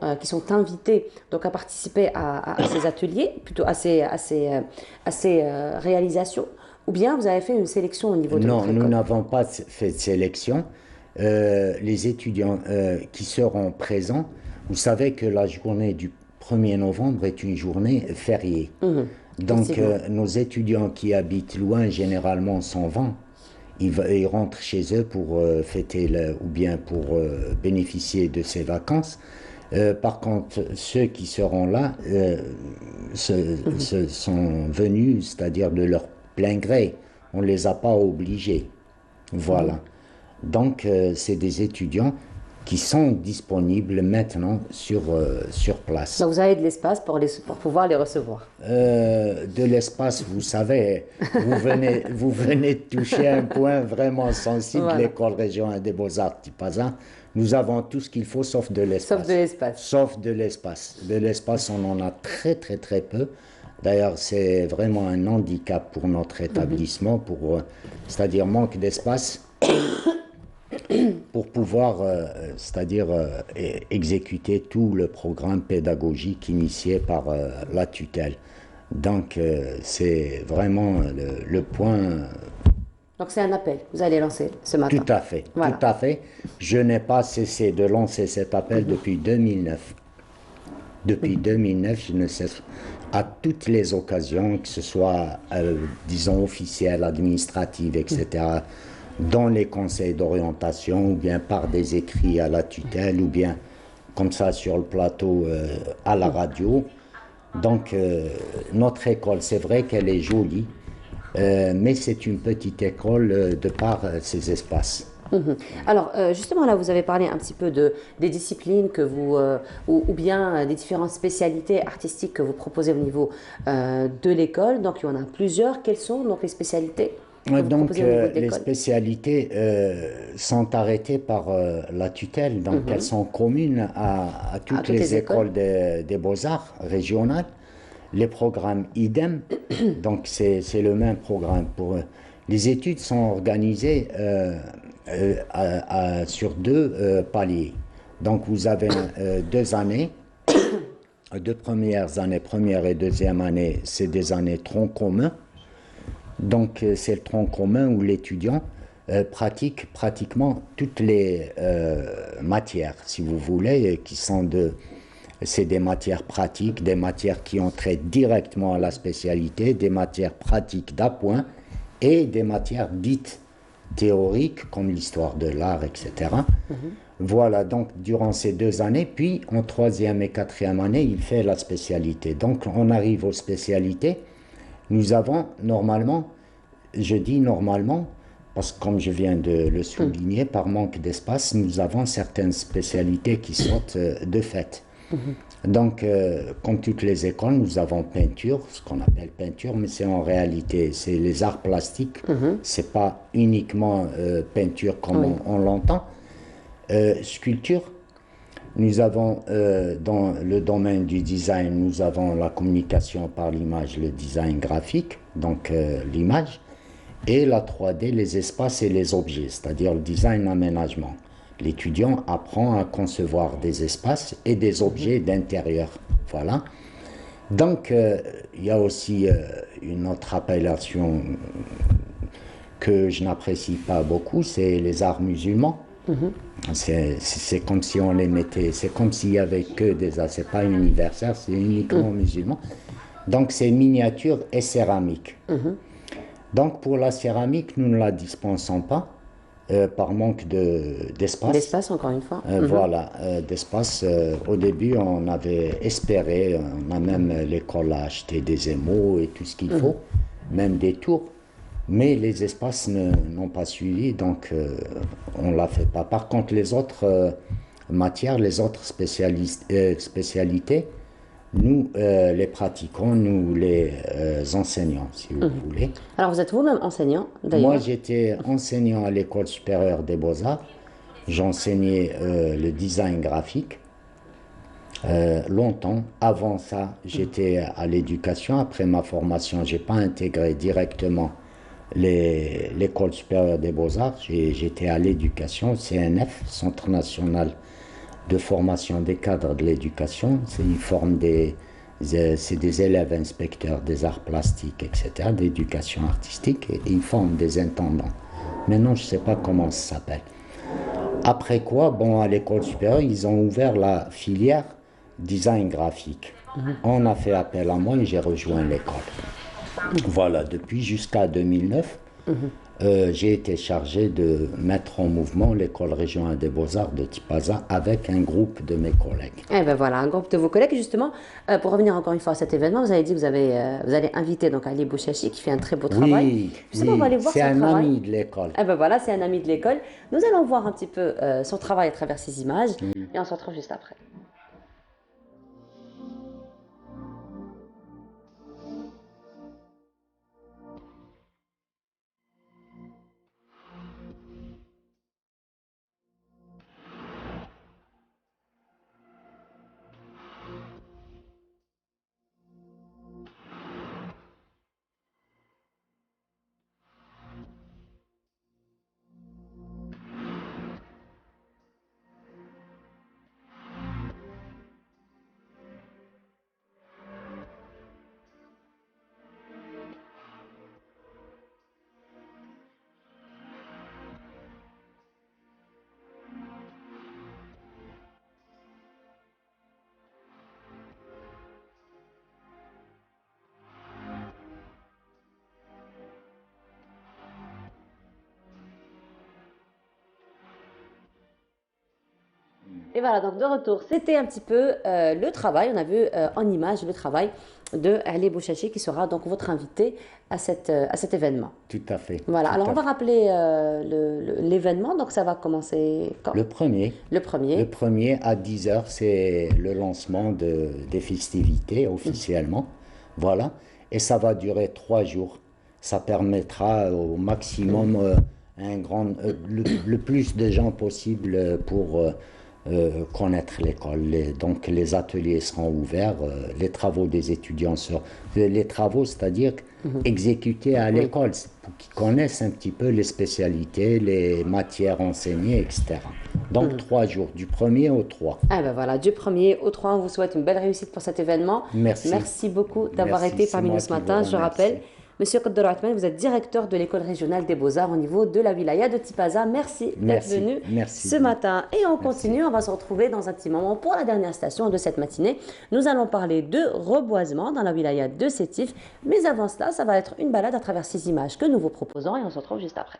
S1: invités donc, à participer à ces ateliers, plutôt à ces réalisations? Ou bien vous avez fait une sélection au niveau de votre école?
S15: Non, nous n'avons pas fait de sélection. Les étudiants qui seront présents, vous savez que la journée du 1er novembre est une journée fériée. Donc nos étudiants qui habitent loin, généralement s'en vont. Ils rentrent chez eux pour fêter ou bien pour bénéficier de ces vacances. Par contre, ceux qui seront là sont venus, c'est-à-dire de leur plein gré. On ne les a pas obligés. Voilà. Donc, c'est des étudiants qui sont disponibles maintenant sur place.
S1: Donc, vous avez de l'espace pour pouvoir les recevoir?
S15: De l'espace, vous savez, vous venez de toucher un point vraiment sensible. Voilà. L'école régionale des beaux-arts Tipaza, nous avons tout ce qu'il faut sauf de l'espace.
S1: Sauf de l'espace.
S15: Sauf de l'espace. De l'espace, on en a très peu. D'ailleurs, c'est vraiment un handicap pour notre établissement, c'est-à-dire manque d'espace pour pouvoir, exécuter tout le programme pédagogique initié par la tutelle. Donc, c'est vraiment le point...
S1: Donc, c'est un appel que vous allez lancer ce matin.
S15: Tout à fait, voilà. Tout à fait. Je n'ai pas cessé de lancer cet appel depuis 2009. Depuis 2009, je ne cesse, à toutes les occasions, que ce soit, disons, officielles, administratives, etc., dans les conseils d'orientation, ou bien par des écrits à la tutelle, ou bien comme ça sur le plateau à la radio. Donc, notre école, c'est vrai qu'elle est jolie, mais c'est une petite école de par ses espaces.
S1: Alors, justement, là, vous avez parlé un petit peu des disciplines que vous, ou bien des différentes spécialités artistiques que vous proposez au niveau de l'école. Donc, il y en a plusieurs. Quelles sont donc les spécialités que vous proposez au niveau de
S15: les
S1: l'école?
S15: spécialités sont arrêtées par la tutelle, donc elles sont communes à toutes les écoles des beaux-arts régionales. Les programmes idem, donc c'est le même programme pour eux. Les études sont organisées sur deux paliers. Donc vous avez 2 années, 2 premières années, première et deuxième année, c'est des années tronc commun. Donc c'est le tronc commun où l'étudiant pratique pratiquement toutes les matières, si vous voulez, qui sont c'est des matières pratiques, des matières qui ont trait directement à la spécialité, des matières pratiques d'appoint et des matières dites théoriques comme l'histoire de l'art, etc. Voilà, donc durant ces 2 années, puis en troisième et quatrième année, il fait la spécialité. Donc on arrive aux spécialités. Nous avons normalement, je dis normalement, parce que comme je viens de le souligner, par manque d'espace, nous avons certaines spécialités qui sortent de fait. Donc, comme toutes les écoles, nous avons peinture, ce qu'on appelle peinture, mais c'est en réalité, c'est les arts plastiques. C'est pas uniquement peinture comme on l'entend. Sculpture. Nous avons, dans le domaine du design, nous avons la communication par l'image, le design graphique, donc l'image, et la 3D, les espaces et les objets, c'est-à-dire le design aménagement. L'étudiant apprend à concevoir des espaces et des objets d'intérieur. Voilà. Donc, il y a aussi une autre appellation que je n'apprécie pas beaucoup, c'est les arts musulmans. C'est comme si on les mettait, c'est comme s'il y avait que des arts, c'est pas universel, c'est uniquement musulman. Donc, c'est miniature et céramique. Donc, pour la céramique, nous ne la dispensons pas. Par manque d'espace.
S1: D'espace, encore une fois.
S15: Voilà, d'espace. Au début, on avait espéré, on a même l'école a acheté des émaux et tout ce qu'il faut, même des tours, mais les espaces n'ont pas suivi, donc on ne l'a fait pas. Par contre, les autres matières, les autres spécialités, nous les pratiquons, nous les enseignons, si vous voulez.
S1: Alors, vous êtes vous-même enseignant, d'ailleurs?
S15: Moi, j'étais enseignant à l'École supérieure des beaux-arts. J'enseignais le design graphique longtemps. Avant ça, j'étais à l'éducation. Après ma formation, je n'ai pas intégré directement l'École supérieure des beaux-arts. J'étais à l'éducation, CNF, Centre national de formation des cadres de l'éducation. Ils forment c'est des élèves inspecteurs des arts plastiques, etc., d'éducation artistique, et ils forment des intendants. Maintenant, je ne sais pas comment ça s'appelle. Après quoi, bon, à l'école supérieure, ils ont ouvert la filière design graphique. On a fait appel à moi et j'ai rejoint l'école. Voilà, depuis jusqu'à 2009, j'ai été chargé de mettre en mouvement l'école régionale des beaux-arts de Tipaza avec un groupe de mes collègues.
S1: Eh ben voilà, un groupe de vos collègues. Justement, pour revenir encore une fois à cet événement, vous avez dit que vous allez inviter donc Ali Bouchachi qui fait un très beau travail. Justement, on va aller voir son travail.
S15: C'est un ami de l'école.
S1: Eh ben voilà, c'est un ami de l'école. Nous allons voir un petit peu son travail à travers ces images et on se retrouve juste après. Et voilà, donc de retour, c'était un petit peu le travail. On a vu en image le travail de Ali Bouchachi qui sera donc votre invité à cet événement.
S15: Tout à fait.
S1: Voilà, alors on va rappeler l'événement. Donc ça va commencer quand?
S15: Le premier.
S1: Le premier.
S15: Le premier à 10h, c'est le lancement des festivités officiellement. Voilà. Et ça va durer 3 jours. Ça permettra au maximum le plus de gens possible pour connaître l'école. Donc les ateliers seront ouverts, les travaux des étudiants seront... Les travaux, c'est-à-dire exécutés à l'école, pour qu'ils connaissent un petit peu les spécialités, les matières enseignées, etc. Donc 3 jours, du 1er au 3.
S1: Ah ben voilà, du 1er au 3, on vous souhaite une belle réussite pour cet événement.
S15: Merci.
S1: Merci beaucoup d'avoir été parmi nous ce matin. Je rappelle, Monsieur Qaddar Atman, vous êtes directeur de l'école régionale des Beaux-Arts au niveau de la wilaya de Tipaza. Merci d'être venu ce matin. Et on continue, on va se retrouver dans un petit moment pour la dernière station de cette matinée. Nous allons parler de reboisement dans la wilaya de Sétif. Mais avant cela, ça va être une balade à travers 6 images que nous vous proposons et on se retrouve juste après.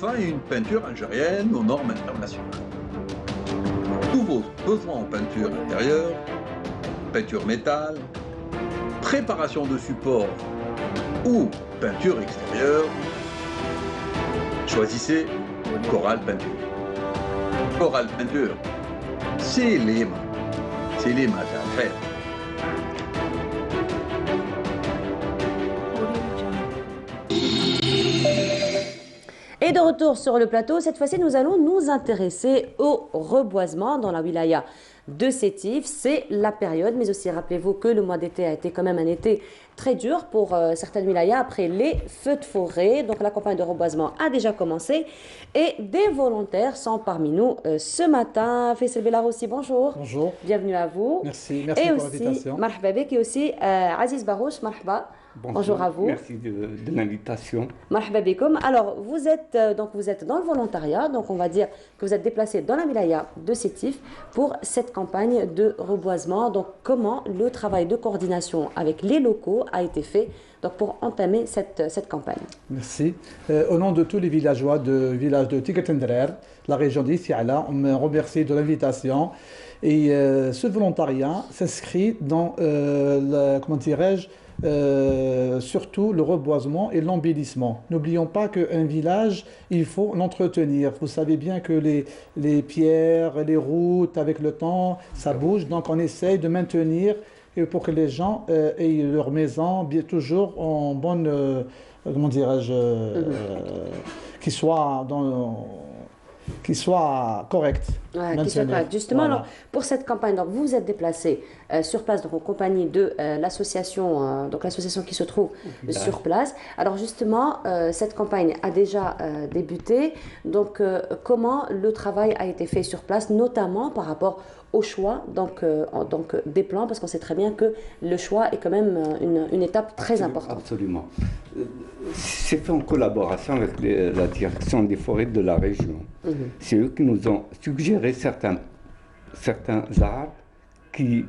S16: Enfin une peinture algérienne aux normes internationales. Tous vos besoins en peinture intérieure, peinture métal, préparation de support ou peinture extérieure, choisissez Coral Peinture. Coral Peinture, c'est les à faire.
S1: Et de retour sur le plateau, cette fois-ci, nous allons nous intéresser au reboisement dans la wilaya de Sétif. C'est la période, mais aussi rappelez-vous que le mois d'été a été quand même un été très dur pour certaines wilayas après les feux de forêt. Donc la campagne de reboisement a déjà commencé et des volontaires sont parmi nous ce matin. Faisal Belarussi, bonjour.
S17: Bonjour.
S1: Bienvenue à vous.
S17: Merci
S1: et
S17: pour
S1: aussi,
S17: l'invitation.
S1: Marhaba bek, et aussi Aziz Barouch, marhaba. Bonjour à vous.
S17: Merci de l'invitation.
S1: Marhaba bikoum. Alors, vous êtes dans le volontariat, donc on va dire que vous êtes déplacé dans la wilaya de Sétif pour cette campagne de reboisement. Donc, comment le travail de coordination avec les locaux a été fait donc, pour entamer cette campagne?
S18: Merci. Au nom de tous les villageois du village de Tigretendrer, la région d'Istiala, on me remercie de l'invitation. Et ce volontariat s'inscrit dans, comment dirais-je, surtout le reboisement et l'embellissement. N'oublions pas qu'un village, il faut l'entretenir. Vous savez bien que les pierres, les routes, avec le temps, ça bouge. Donc on essaye de maintenir pour que les gens aient leur maison bien, toujours en bonne, comment dirais-je, qui soit correct.
S1: Ouais, qui soit correct. Justement, voilà. Alors, pour cette campagne, donc, vous vous êtes déplacé sur place donc, en compagnie de l'association l'association qui se trouve sur place. Alors justement, cette campagne a déjà débuté. Donc, comment le travail a été fait sur place, notamment par rapport au choix donc, des plans, parce qu'on sait très bien que le choix est quand même une étape très importante.
S17: Absolument. C'est fait en collaboration avec la direction des forêts de la région. C'est eux qui nous ont suggéré certains arbres qui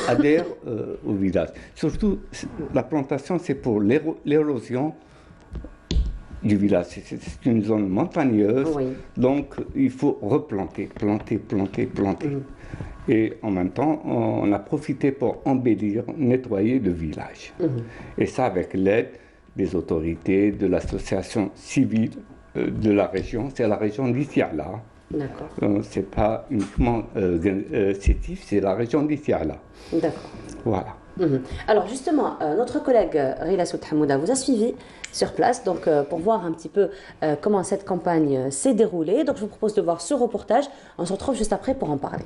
S17: adhèrent au village. Surtout, la plantation, c'est pour l'érosion du village. C'est une zone montagneuse, donc il faut replanter, planter. Et en même temps, on a profité pour embellir, nettoyer le village. Et ça avec l'aide des autorités, de l'association civile de la région. C'est la région d'Istiala.
S1: D'accord.
S17: C'est pas uniquement Sétif, c'est la région d'Istiala.
S1: D'accord.
S17: Voilà.
S1: Alors justement, notre collègue Rila Soud Hamouda vous a suivi sur place donc, pour voir un petit peu comment cette campagne s'est déroulée. Donc je vous propose de voir ce reportage. On se retrouve juste après pour en parler.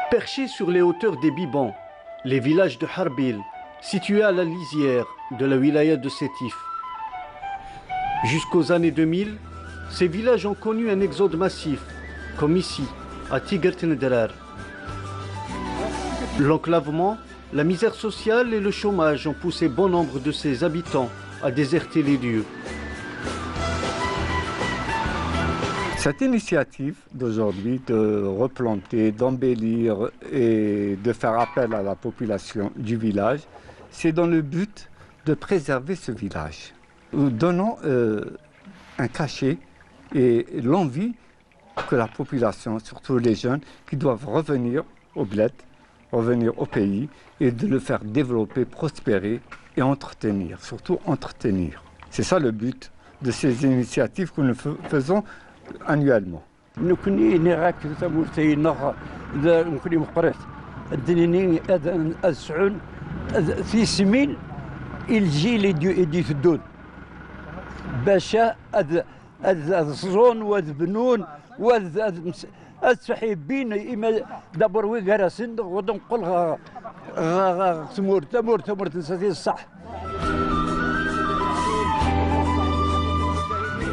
S19: Perchés sur les hauteurs des Bibans, les villages de Harbil, situés à la lisière de la wilaya de Sétif. Jusqu'aux années 2000, ces villages ont connu un exode massif, comme ici, à Tigretendrer. L'enclavement, la misère sociale et le chômage ont poussé bon nombre de ses habitants à déserter les lieux.
S17: Cette initiative d'aujourd'hui de replanter, d'embellir et de faire appel à la population du village, c'est dans le but de préserver ce village. Nous donnons un cachet et l'envie que la population, surtout les jeunes, qui doivent revenir au bled, revenir au pays et de le faire développer, prospérer et entretenir, surtout entretenir. C'est ça le but de ces initiatives que nous faisons annuellement.
S20: في سمين الجيل يدون باش الزون والبنون والسحيبين إما دبر ويقرا صندوق ونقول تمور تنسى الصح.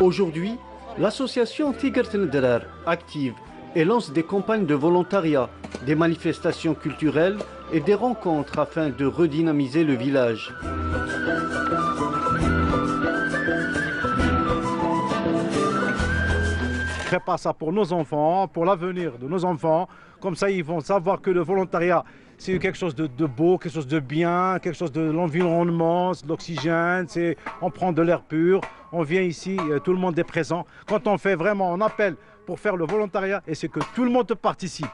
S19: Aujourd'hui, l'association Tigretendrer active et lance des campagnes de volontariat, des manifestations culturelles et des rencontres afin de redynamiser le village.
S21: Prépare ça pour nos enfants, pour l'avenir de nos enfants. Comme ça, ils vont savoir que le volontariat, c'est quelque chose de beau, quelque chose de bien, quelque chose de l'environnement, de l'oxygène, on prend de l'air pur, on vient ici, tout le monde est présent. Quand on fait vraiment, on appelle pour faire le volontariat et c'est que tout le monde participe.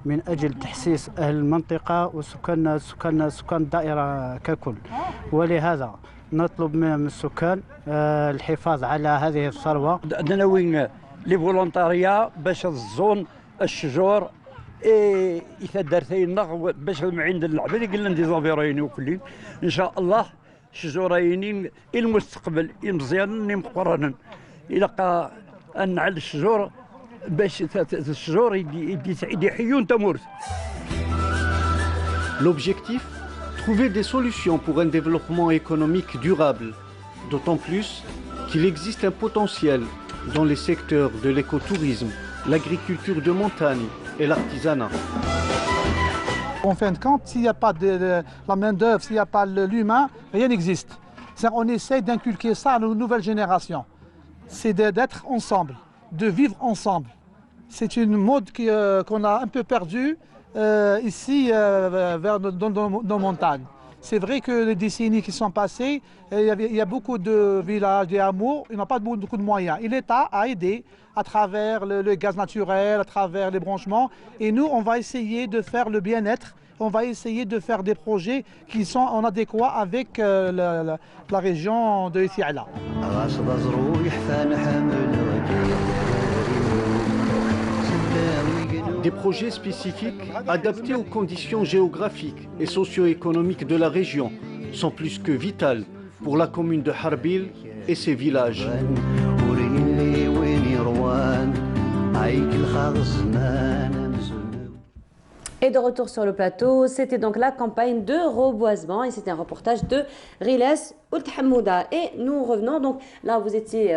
S22: من أجل تحسيس أهل المنطقة وسكان الدائرة ككل، ولهذا نطلب من السكان الحفاظ على هذه الثروة.
S20: ناويين لي فولونتاريا باش الزون الشجور إذا درتينا باش عند العباد قلنا ندي زافيرين وكلين إن شاء الله شجورين المستقبل مزيان مقرنا إلى أن على الشجور.
S19: L'objectif, trouver des solutions pour un développement économique durable, d'autant plus qu'il existe un potentiel dans les secteurs de l'écotourisme, l'agriculture de montagne et l'artisanat.
S18: En fin de compte, s'il n'y a pas de la main-d'œuvre, s'il n'y a pas l'humain, rien n'existe. On essaie d'inculquer ça à nos nouvelles générations. C'est d'être ensemble, de vivre ensemble. C'est une mode qu'on a un peu perdue ici, dans nos montagnes. C'est vrai que les décennies qui sont passées, il y a beaucoup de villages, des hameaux, il n'y a pas beaucoup de moyens. Et l'État a aidé à travers le gaz naturel, à travers les branchements. Et nous, on va essayer de faire le bien-être. On va essayer de faire des projets qui sont en adéquat avec la région de Thiala.
S19: Des projets spécifiques adaptés aux conditions géographiques et socio-économiques de la région sont plus que vitales pour la commune de Harbil et ses villages.
S1: Et de retour sur le plateau, c'était donc la campagne de reboisement et c'était un reportage de Riles Ould Hamouda. Et nous revenons donc, là vous étiez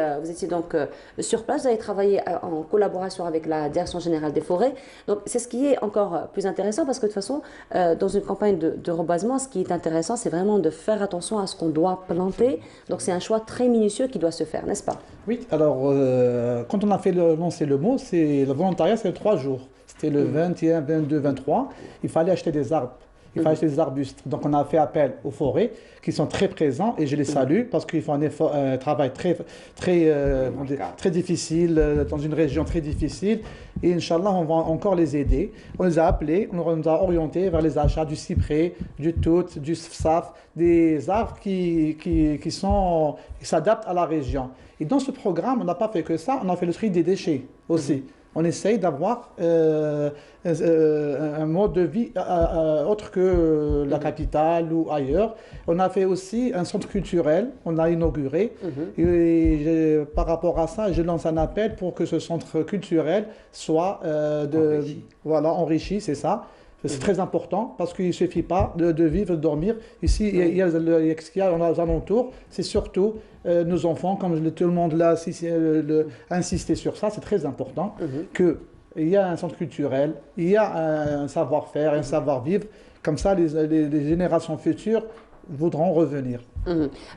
S1: donc sur place, vous avez travaillé en collaboration avec la Direction Générale des Forêts. Donc c'est ce qui est encore plus intéressant parce que de toute façon, dans une campagne de reboisement, ce qui est intéressant, c'est vraiment de faire attention à ce qu'on doit planter. Donc c'est un choix très minutieux qui doit se faire, n'est-ce pas?
S18: Oui, alors quand on a fait lancer le mot, le volontariat, c'est 3 jours. C'était le 21, 22, 23. Il fallait acheter des arbres. Il fallait acheter des arbustes. Donc on a fait appel aux forêts qui sont très présents et je les salue parce qu'ils font un travail très difficile dans une région très difficile. Et Inch'Allah, on va encore les aider. On les a appelés, on nous a orientés vers les achats du cyprès, du tout, du saf, des arbres qui s'adaptent à la région. Et dans ce programme, on n'a pas fait que ça, on a fait le tri des déchets aussi. On essaye d'avoir un mode de vie autre que la capitale ou ailleurs. On a fait aussi un centre culturel, on a inauguré. Et par rapport à ça, je lance un appel pour que ce centre culturel soit enrichi, c'est ça. C'est très important parce qu'il ne suffit pas de vivre, de dormir. Ici, il y a ce qu'il y a aux alentours, c'est surtout nos enfants, comme tout le monde l'a insisté sur ça, c'est très important qu'il y a un centre culturel, il y a un savoir-faire, un savoir-vivre. Comme ça, les générations futures voudront revenir.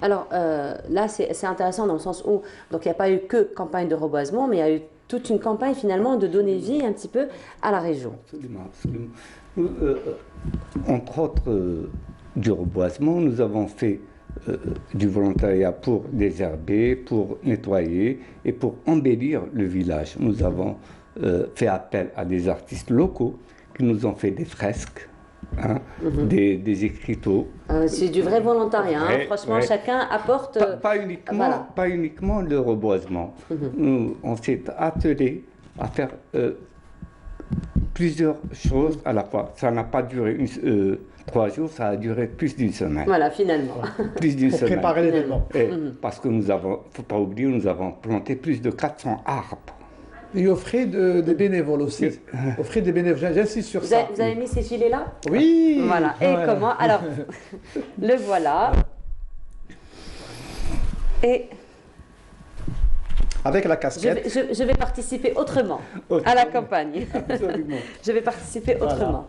S1: Alors là, c'est intéressant dans le sens où donc il n'y a pas eu que campagne de reboisement, mais il y a eu toute une campagne finalement de donner vie un petit peu à la région.
S17: Absolument, absolument. Entre autres, du reboisement, nous avons fait du volontariat pour désherber, pour nettoyer et pour embellir le village. Nous avons fait appel à des artistes locaux qui nous ont fait des fresques, des écriteaux.
S1: C'est du vrai volontariat, franchement, chacun apporte...
S17: Pas uniquement le reboisement. On s'est attelé à faire plusieurs choses à la fois. Ça n'a pas duré 3 jours, ça a duré plus d'une semaine.
S1: Voilà, finalement.
S17: Plus d'une semaine.
S18: Préparer l'événement.
S17: Parce que nous avons, il ne faut pas oublier, nous avons planté plus de 400 arbres.
S18: Et offrir des bénévoles aussi. Offrir des bénévoles, j'insiste sur ça.
S1: Vous avez mis ces gilets-là?
S18: Oui.
S1: Voilà. Et comment? Alors, le voilà. Et...
S18: Avec la casquette.
S1: Je vais participer autrement à la campagne.
S17: Absolument.
S1: Je vais participer autrement.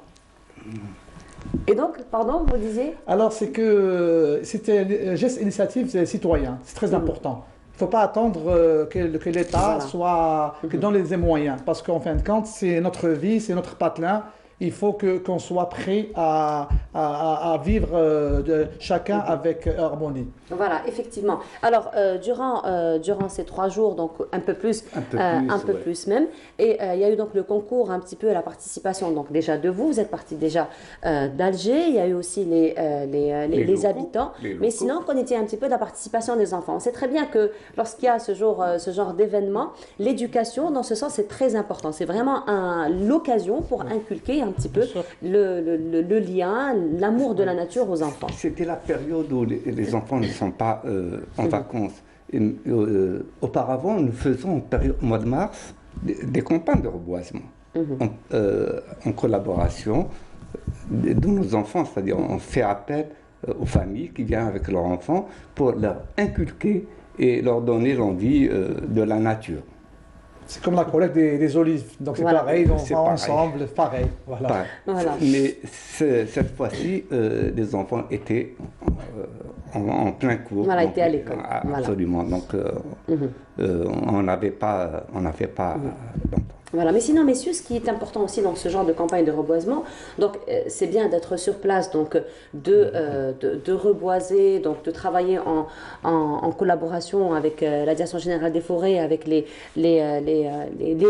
S1: Et donc, pardon, vous disiez?
S18: Alors, c'est que c'était un geste initiative citoyen. C'est très important. Il ne faut pas attendre que l'État soit que donne les moyens. Parce qu'en fin de compte, c'est notre vie, c'est notre patelin. Il faut qu'on soit prêt à vivre chacun avec harmonie.
S1: Voilà, effectivement. Alors, durant ces 3 jours, donc un peu plus même, et il y a eu donc le concours, un petit peu la participation, donc déjà de vous êtes parti déjà d'Alger, il y a eu aussi les habitants, mais sinon, connaissez un petit peu de la participation des enfants. On sait très bien que lorsqu'il y a ce genre d'événement, l'éducation, dans ce sens, c'est très important. C'est vraiment l'occasion pour inculquer un petit peu le lien, l'amour de la nature aux enfants.
S17: C'était la période où les enfants ne sont pas en vacances. Auparavant, nous faisons au mois de mars des campagnes de reboisement en collaboration de nos enfants, c'est-à-dire on fait appel aux familles qui viennent avec leurs enfants pour leur inculquer et leur donner l'envie de la nature.
S18: C'est comme la collecte des olives. Donc c'est pareil, on va ensemble, pareil. Voilà.
S17: Mais cette fois-ci, les enfants étaient en plein cours.
S1: Voilà, étaient à l'école.
S17: Absolument. Donc on n'avait pas
S1: Voilà, mais sinon, messieurs, ce qui est important aussi dans ce genre de campagne de reboisement, donc c'est bien d'être sur place, donc de reboiser, donc de travailler en collaboration avec la Direction générale des forêts, avec les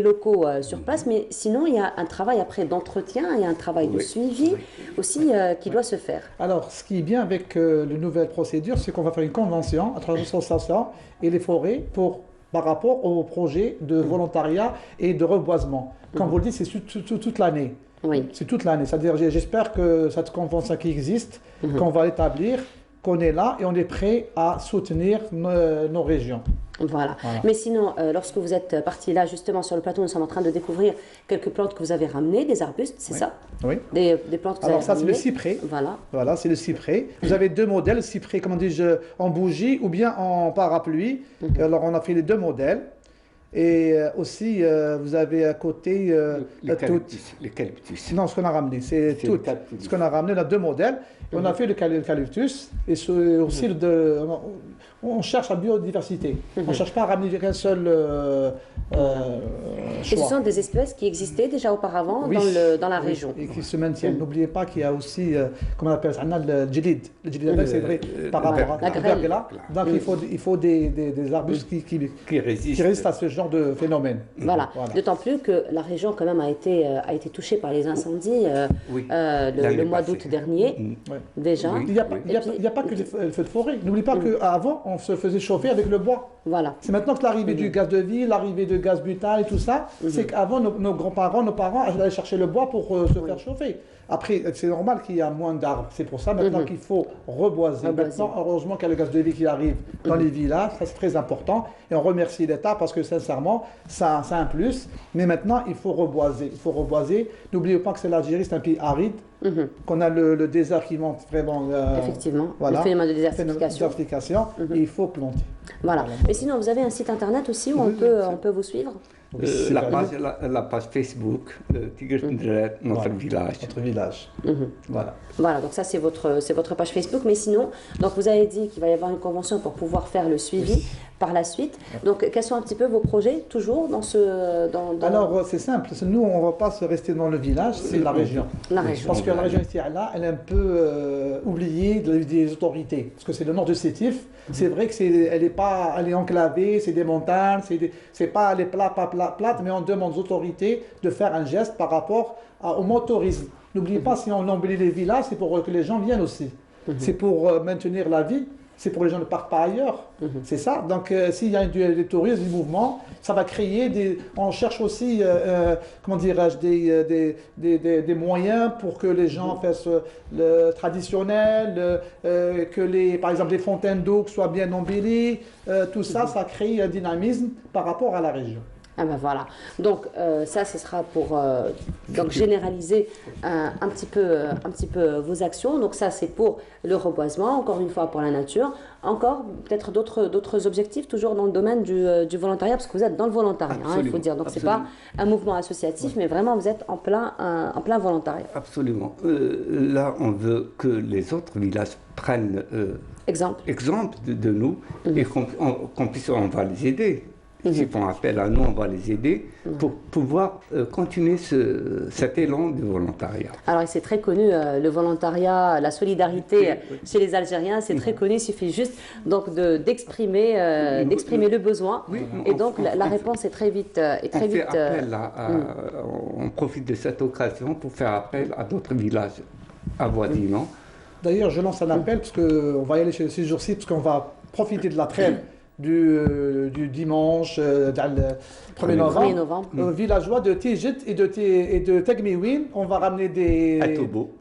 S1: locaux sur place, mais sinon il y a un travail après d'entretien, il y a un travail de suivi aussi qui doit se faire.
S18: Alors, ce qui est bien avec les nouvelles procédures, c'est qu'on va faire une convention entre l'association et les forêts par rapport au projet de volontariat et de reboisement. Comme vous le dites, c'est toute l'année.
S1: Oui.
S18: C'est toute l'année. C'est-à-dire, j'espère que cette convention qui existe, qu'on va l'établir, qu'on est là et on est prêt à soutenir nos régions.
S1: Voilà. Mais sinon, lorsque vous êtes parti là, justement, sur le plateau, nous sommes en train de découvrir quelques plantes que vous avez ramenées, des arbustes, c'est ça?
S18: Oui.
S1: Des plantes que vous avez ramenées.
S18: Alors ça, c'est le cyprès. Voilà, c'est le cyprès. Vous avez deux modèles, le cyprès, comment dis-je, en bougie ou bien en parapluie. Alors, on a fait les deux modèles. Et aussi, vous avez à côté
S17: l'eucalyptus.
S18: Non, ce qu'on a ramené, c'est tout. Ce qu'on a ramené, on a deux modèles. Et on a fait l'eucalyptus et aussi on cherche la biodiversité. On ne cherche pas à ramener qu'un seul
S1: choix. Et ce sont des espèces qui existaient déjà auparavant dans la région.
S18: Et qui se maintiennent. N'oubliez pas qu'il y a aussi, comment on appelle ça, le djilid. Le djilid, c'est vrai, par rapport à la grêle. Donc il faut des arbustes qui résistent à ce genre de phénomène.
S1: Voilà. D'autant plus que la région quand même a été touchée par les incendies le mois d'août dernier. Déjà.
S18: Il n'y a pas que les feux de forêt. N'oublie pas qu'avant, on se faisait chauffer avec le bois.
S1: Voilà.
S18: C'est maintenant que l'arrivée du gaz de ville, l'arrivée de gaz butane et tout ça, c'est qu'avant, nos grands-parents, nos parents allaient chercher le bois pour se faire chauffer. Après, c'est normal qu'il y a moins d'arbres. C'est pour ça maintenant qu'il faut reboiser. Maintenant, heureusement qu'il y a le gaz de vie qui arrive dans les villages. Ça, c'est très important. Et on remercie l'État parce que, sincèrement, ça a un plus. Mais maintenant, il faut reboiser. Il faut reboiser. N'oubliez pas que l'Algérie, c'est un pays aride. Qu'on a le désert qui monte vraiment.
S1: Effectivement, le phénomène de désertification.
S18: Et il faut planter.
S1: Voilà. Mais sinon, vous avez un site internet aussi où on peut vous suivre?
S17: La page Facebook, Tigre Ndrer, notre village.
S18: Notre village.
S1: Voilà, donc ça c'est votre page Facebook. Mais sinon, donc vous avez dit qu'il va y avoir une convention pour pouvoir faire le suivi par la suite. Donc quels sont un petit peu vos projets toujours dans ce...
S18: Alors c'est simple, nous on ne va pas se rester dans le village, c'est la région. Parce que la région ici, elle est un peu oubliée des autorités. Parce que c'est le nord de Sétif. C'est vrai qu'elle est enclavée, c'est des montagnes, c'est pas les plates, mais on demande aux autorités de faire un geste par rapport au motorisme. N'oubliez pas, si on embellit les villages, c'est pour que les gens viennent aussi. C'est pour maintenir la vie. C'est pour que les gens ne partent pas ailleurs. C'est ça. Donc, s'il y a des touristes, du mouvement, ça va créer des... On cherche aussi, comment dirais-je, des moyens pour que les gens fassent le traditionnel, que, par exemple, les fontaines d'eau soient bien embellies. Tout ça, ça crée un dynamisme par rapport à la région.
S1: Ah ben voilà, donc ça ce sera pour donc généraliser un petit peu vos actions. Donc ça c'est pour le reboisement, encore une fois pour la nature. Encore peut-être d'autres objectifs toujours dans le domaine du volontariat, parce que vous êtes dans le volontariat, il faut dire. Donc c'est pas un mouvement associatif, mais vraiment vous êtes en plein volontariat.
S17: Absolument. Là on veut que les autres villages prennent exemple de nous et qu'on puisse, on va les aider. S'ils font appel à nous, on va les aider pour pouvoir continuer cet élan du volontariat.
S1: Alors, c'est très connu, le volontariat, la solidarité chez les Algériens, c'est très connu. Il suffit juste donc d'exprimer le besoin. Et donc, la réponse est très vite.
S17: On profite de cette occasion pour faire appel à d'autres villages avoisinants.
S18: D'ailleurs, je lance un appel, parce qu'on va y aller ces jours-ci, parce qu'on va profiter de la trêve du dimanche, le 1er novembre. Villageois de Tijet et de Tegmiwin, on va ramener des...
S17: À Tobo.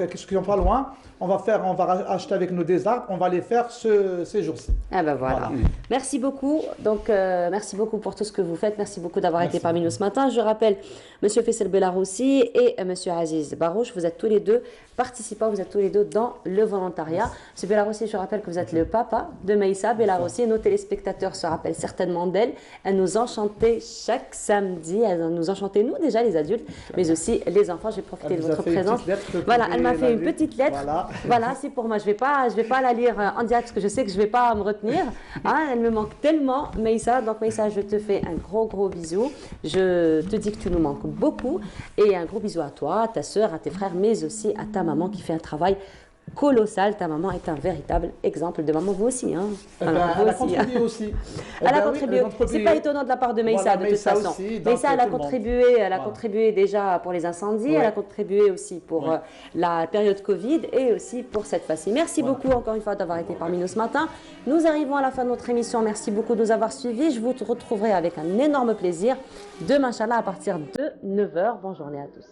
S18: Qu'est-ce qui sont pas loin. On va acheter avec nous des arbres, on va les faire ces jours-ci.
S1: Ah ben voilà. Merci beaucoup. Donc, merci beaucoup pour tout ce que vous faites. Merci beaucoup d'avoir été parmi nous ce matin. Je rappelle, M. Faisal Belaroussi et M. Aziz Barouche, vous êtes tous les deux participants, vous êtes tous les deux dans le volontariat. M. Belaroussi, je rappelle que vous êtes le papa de Maïssa Bellar aussi, nos téléspectateurs se rappellent certainement d'elle. Elle nous enchantait chaque samedi. Elle nous enchantait, nous déjà les adultes, mais aussi les enfants. Je vais profiter de votre présence. Voilà, elle m'a fait une petite lettre. Voilà, c'est pour moi. Je vais pas la lire en direct parce que je sais que je vais pas me retenir. Hein, elle me manque tellement, Meïssa. Donc Meïssa, je te fais un gros bisou. Je te dis que tu nous manques beaucoup et un gros bisou à toi, à ta sœur, à tes frères, mais aussi à ta maman qui fait un travail colossal. Ta maman est un véritable exemple de maman, vous aussi. Hein.
S18: Elle a contribué aussi.
S1: Elle a contribué. C'est pas étonnant de la part de Meïssa, de toute façon. Meïssa, elle a contribué déjà pour les incendies, elle a contribué aussi pour la période Covid et aussi pour cette fois-ci. Merci beaucoup encore une fois d'avoir été parmi nous ce matin. Nous arrivons à la fin de notre émission. Merci beaucoup de nous avoir suivis. Je vous retrouverai avec un énorme plaisir demain, Inch'Allah, à partir de 9h. Bonne journée à tous.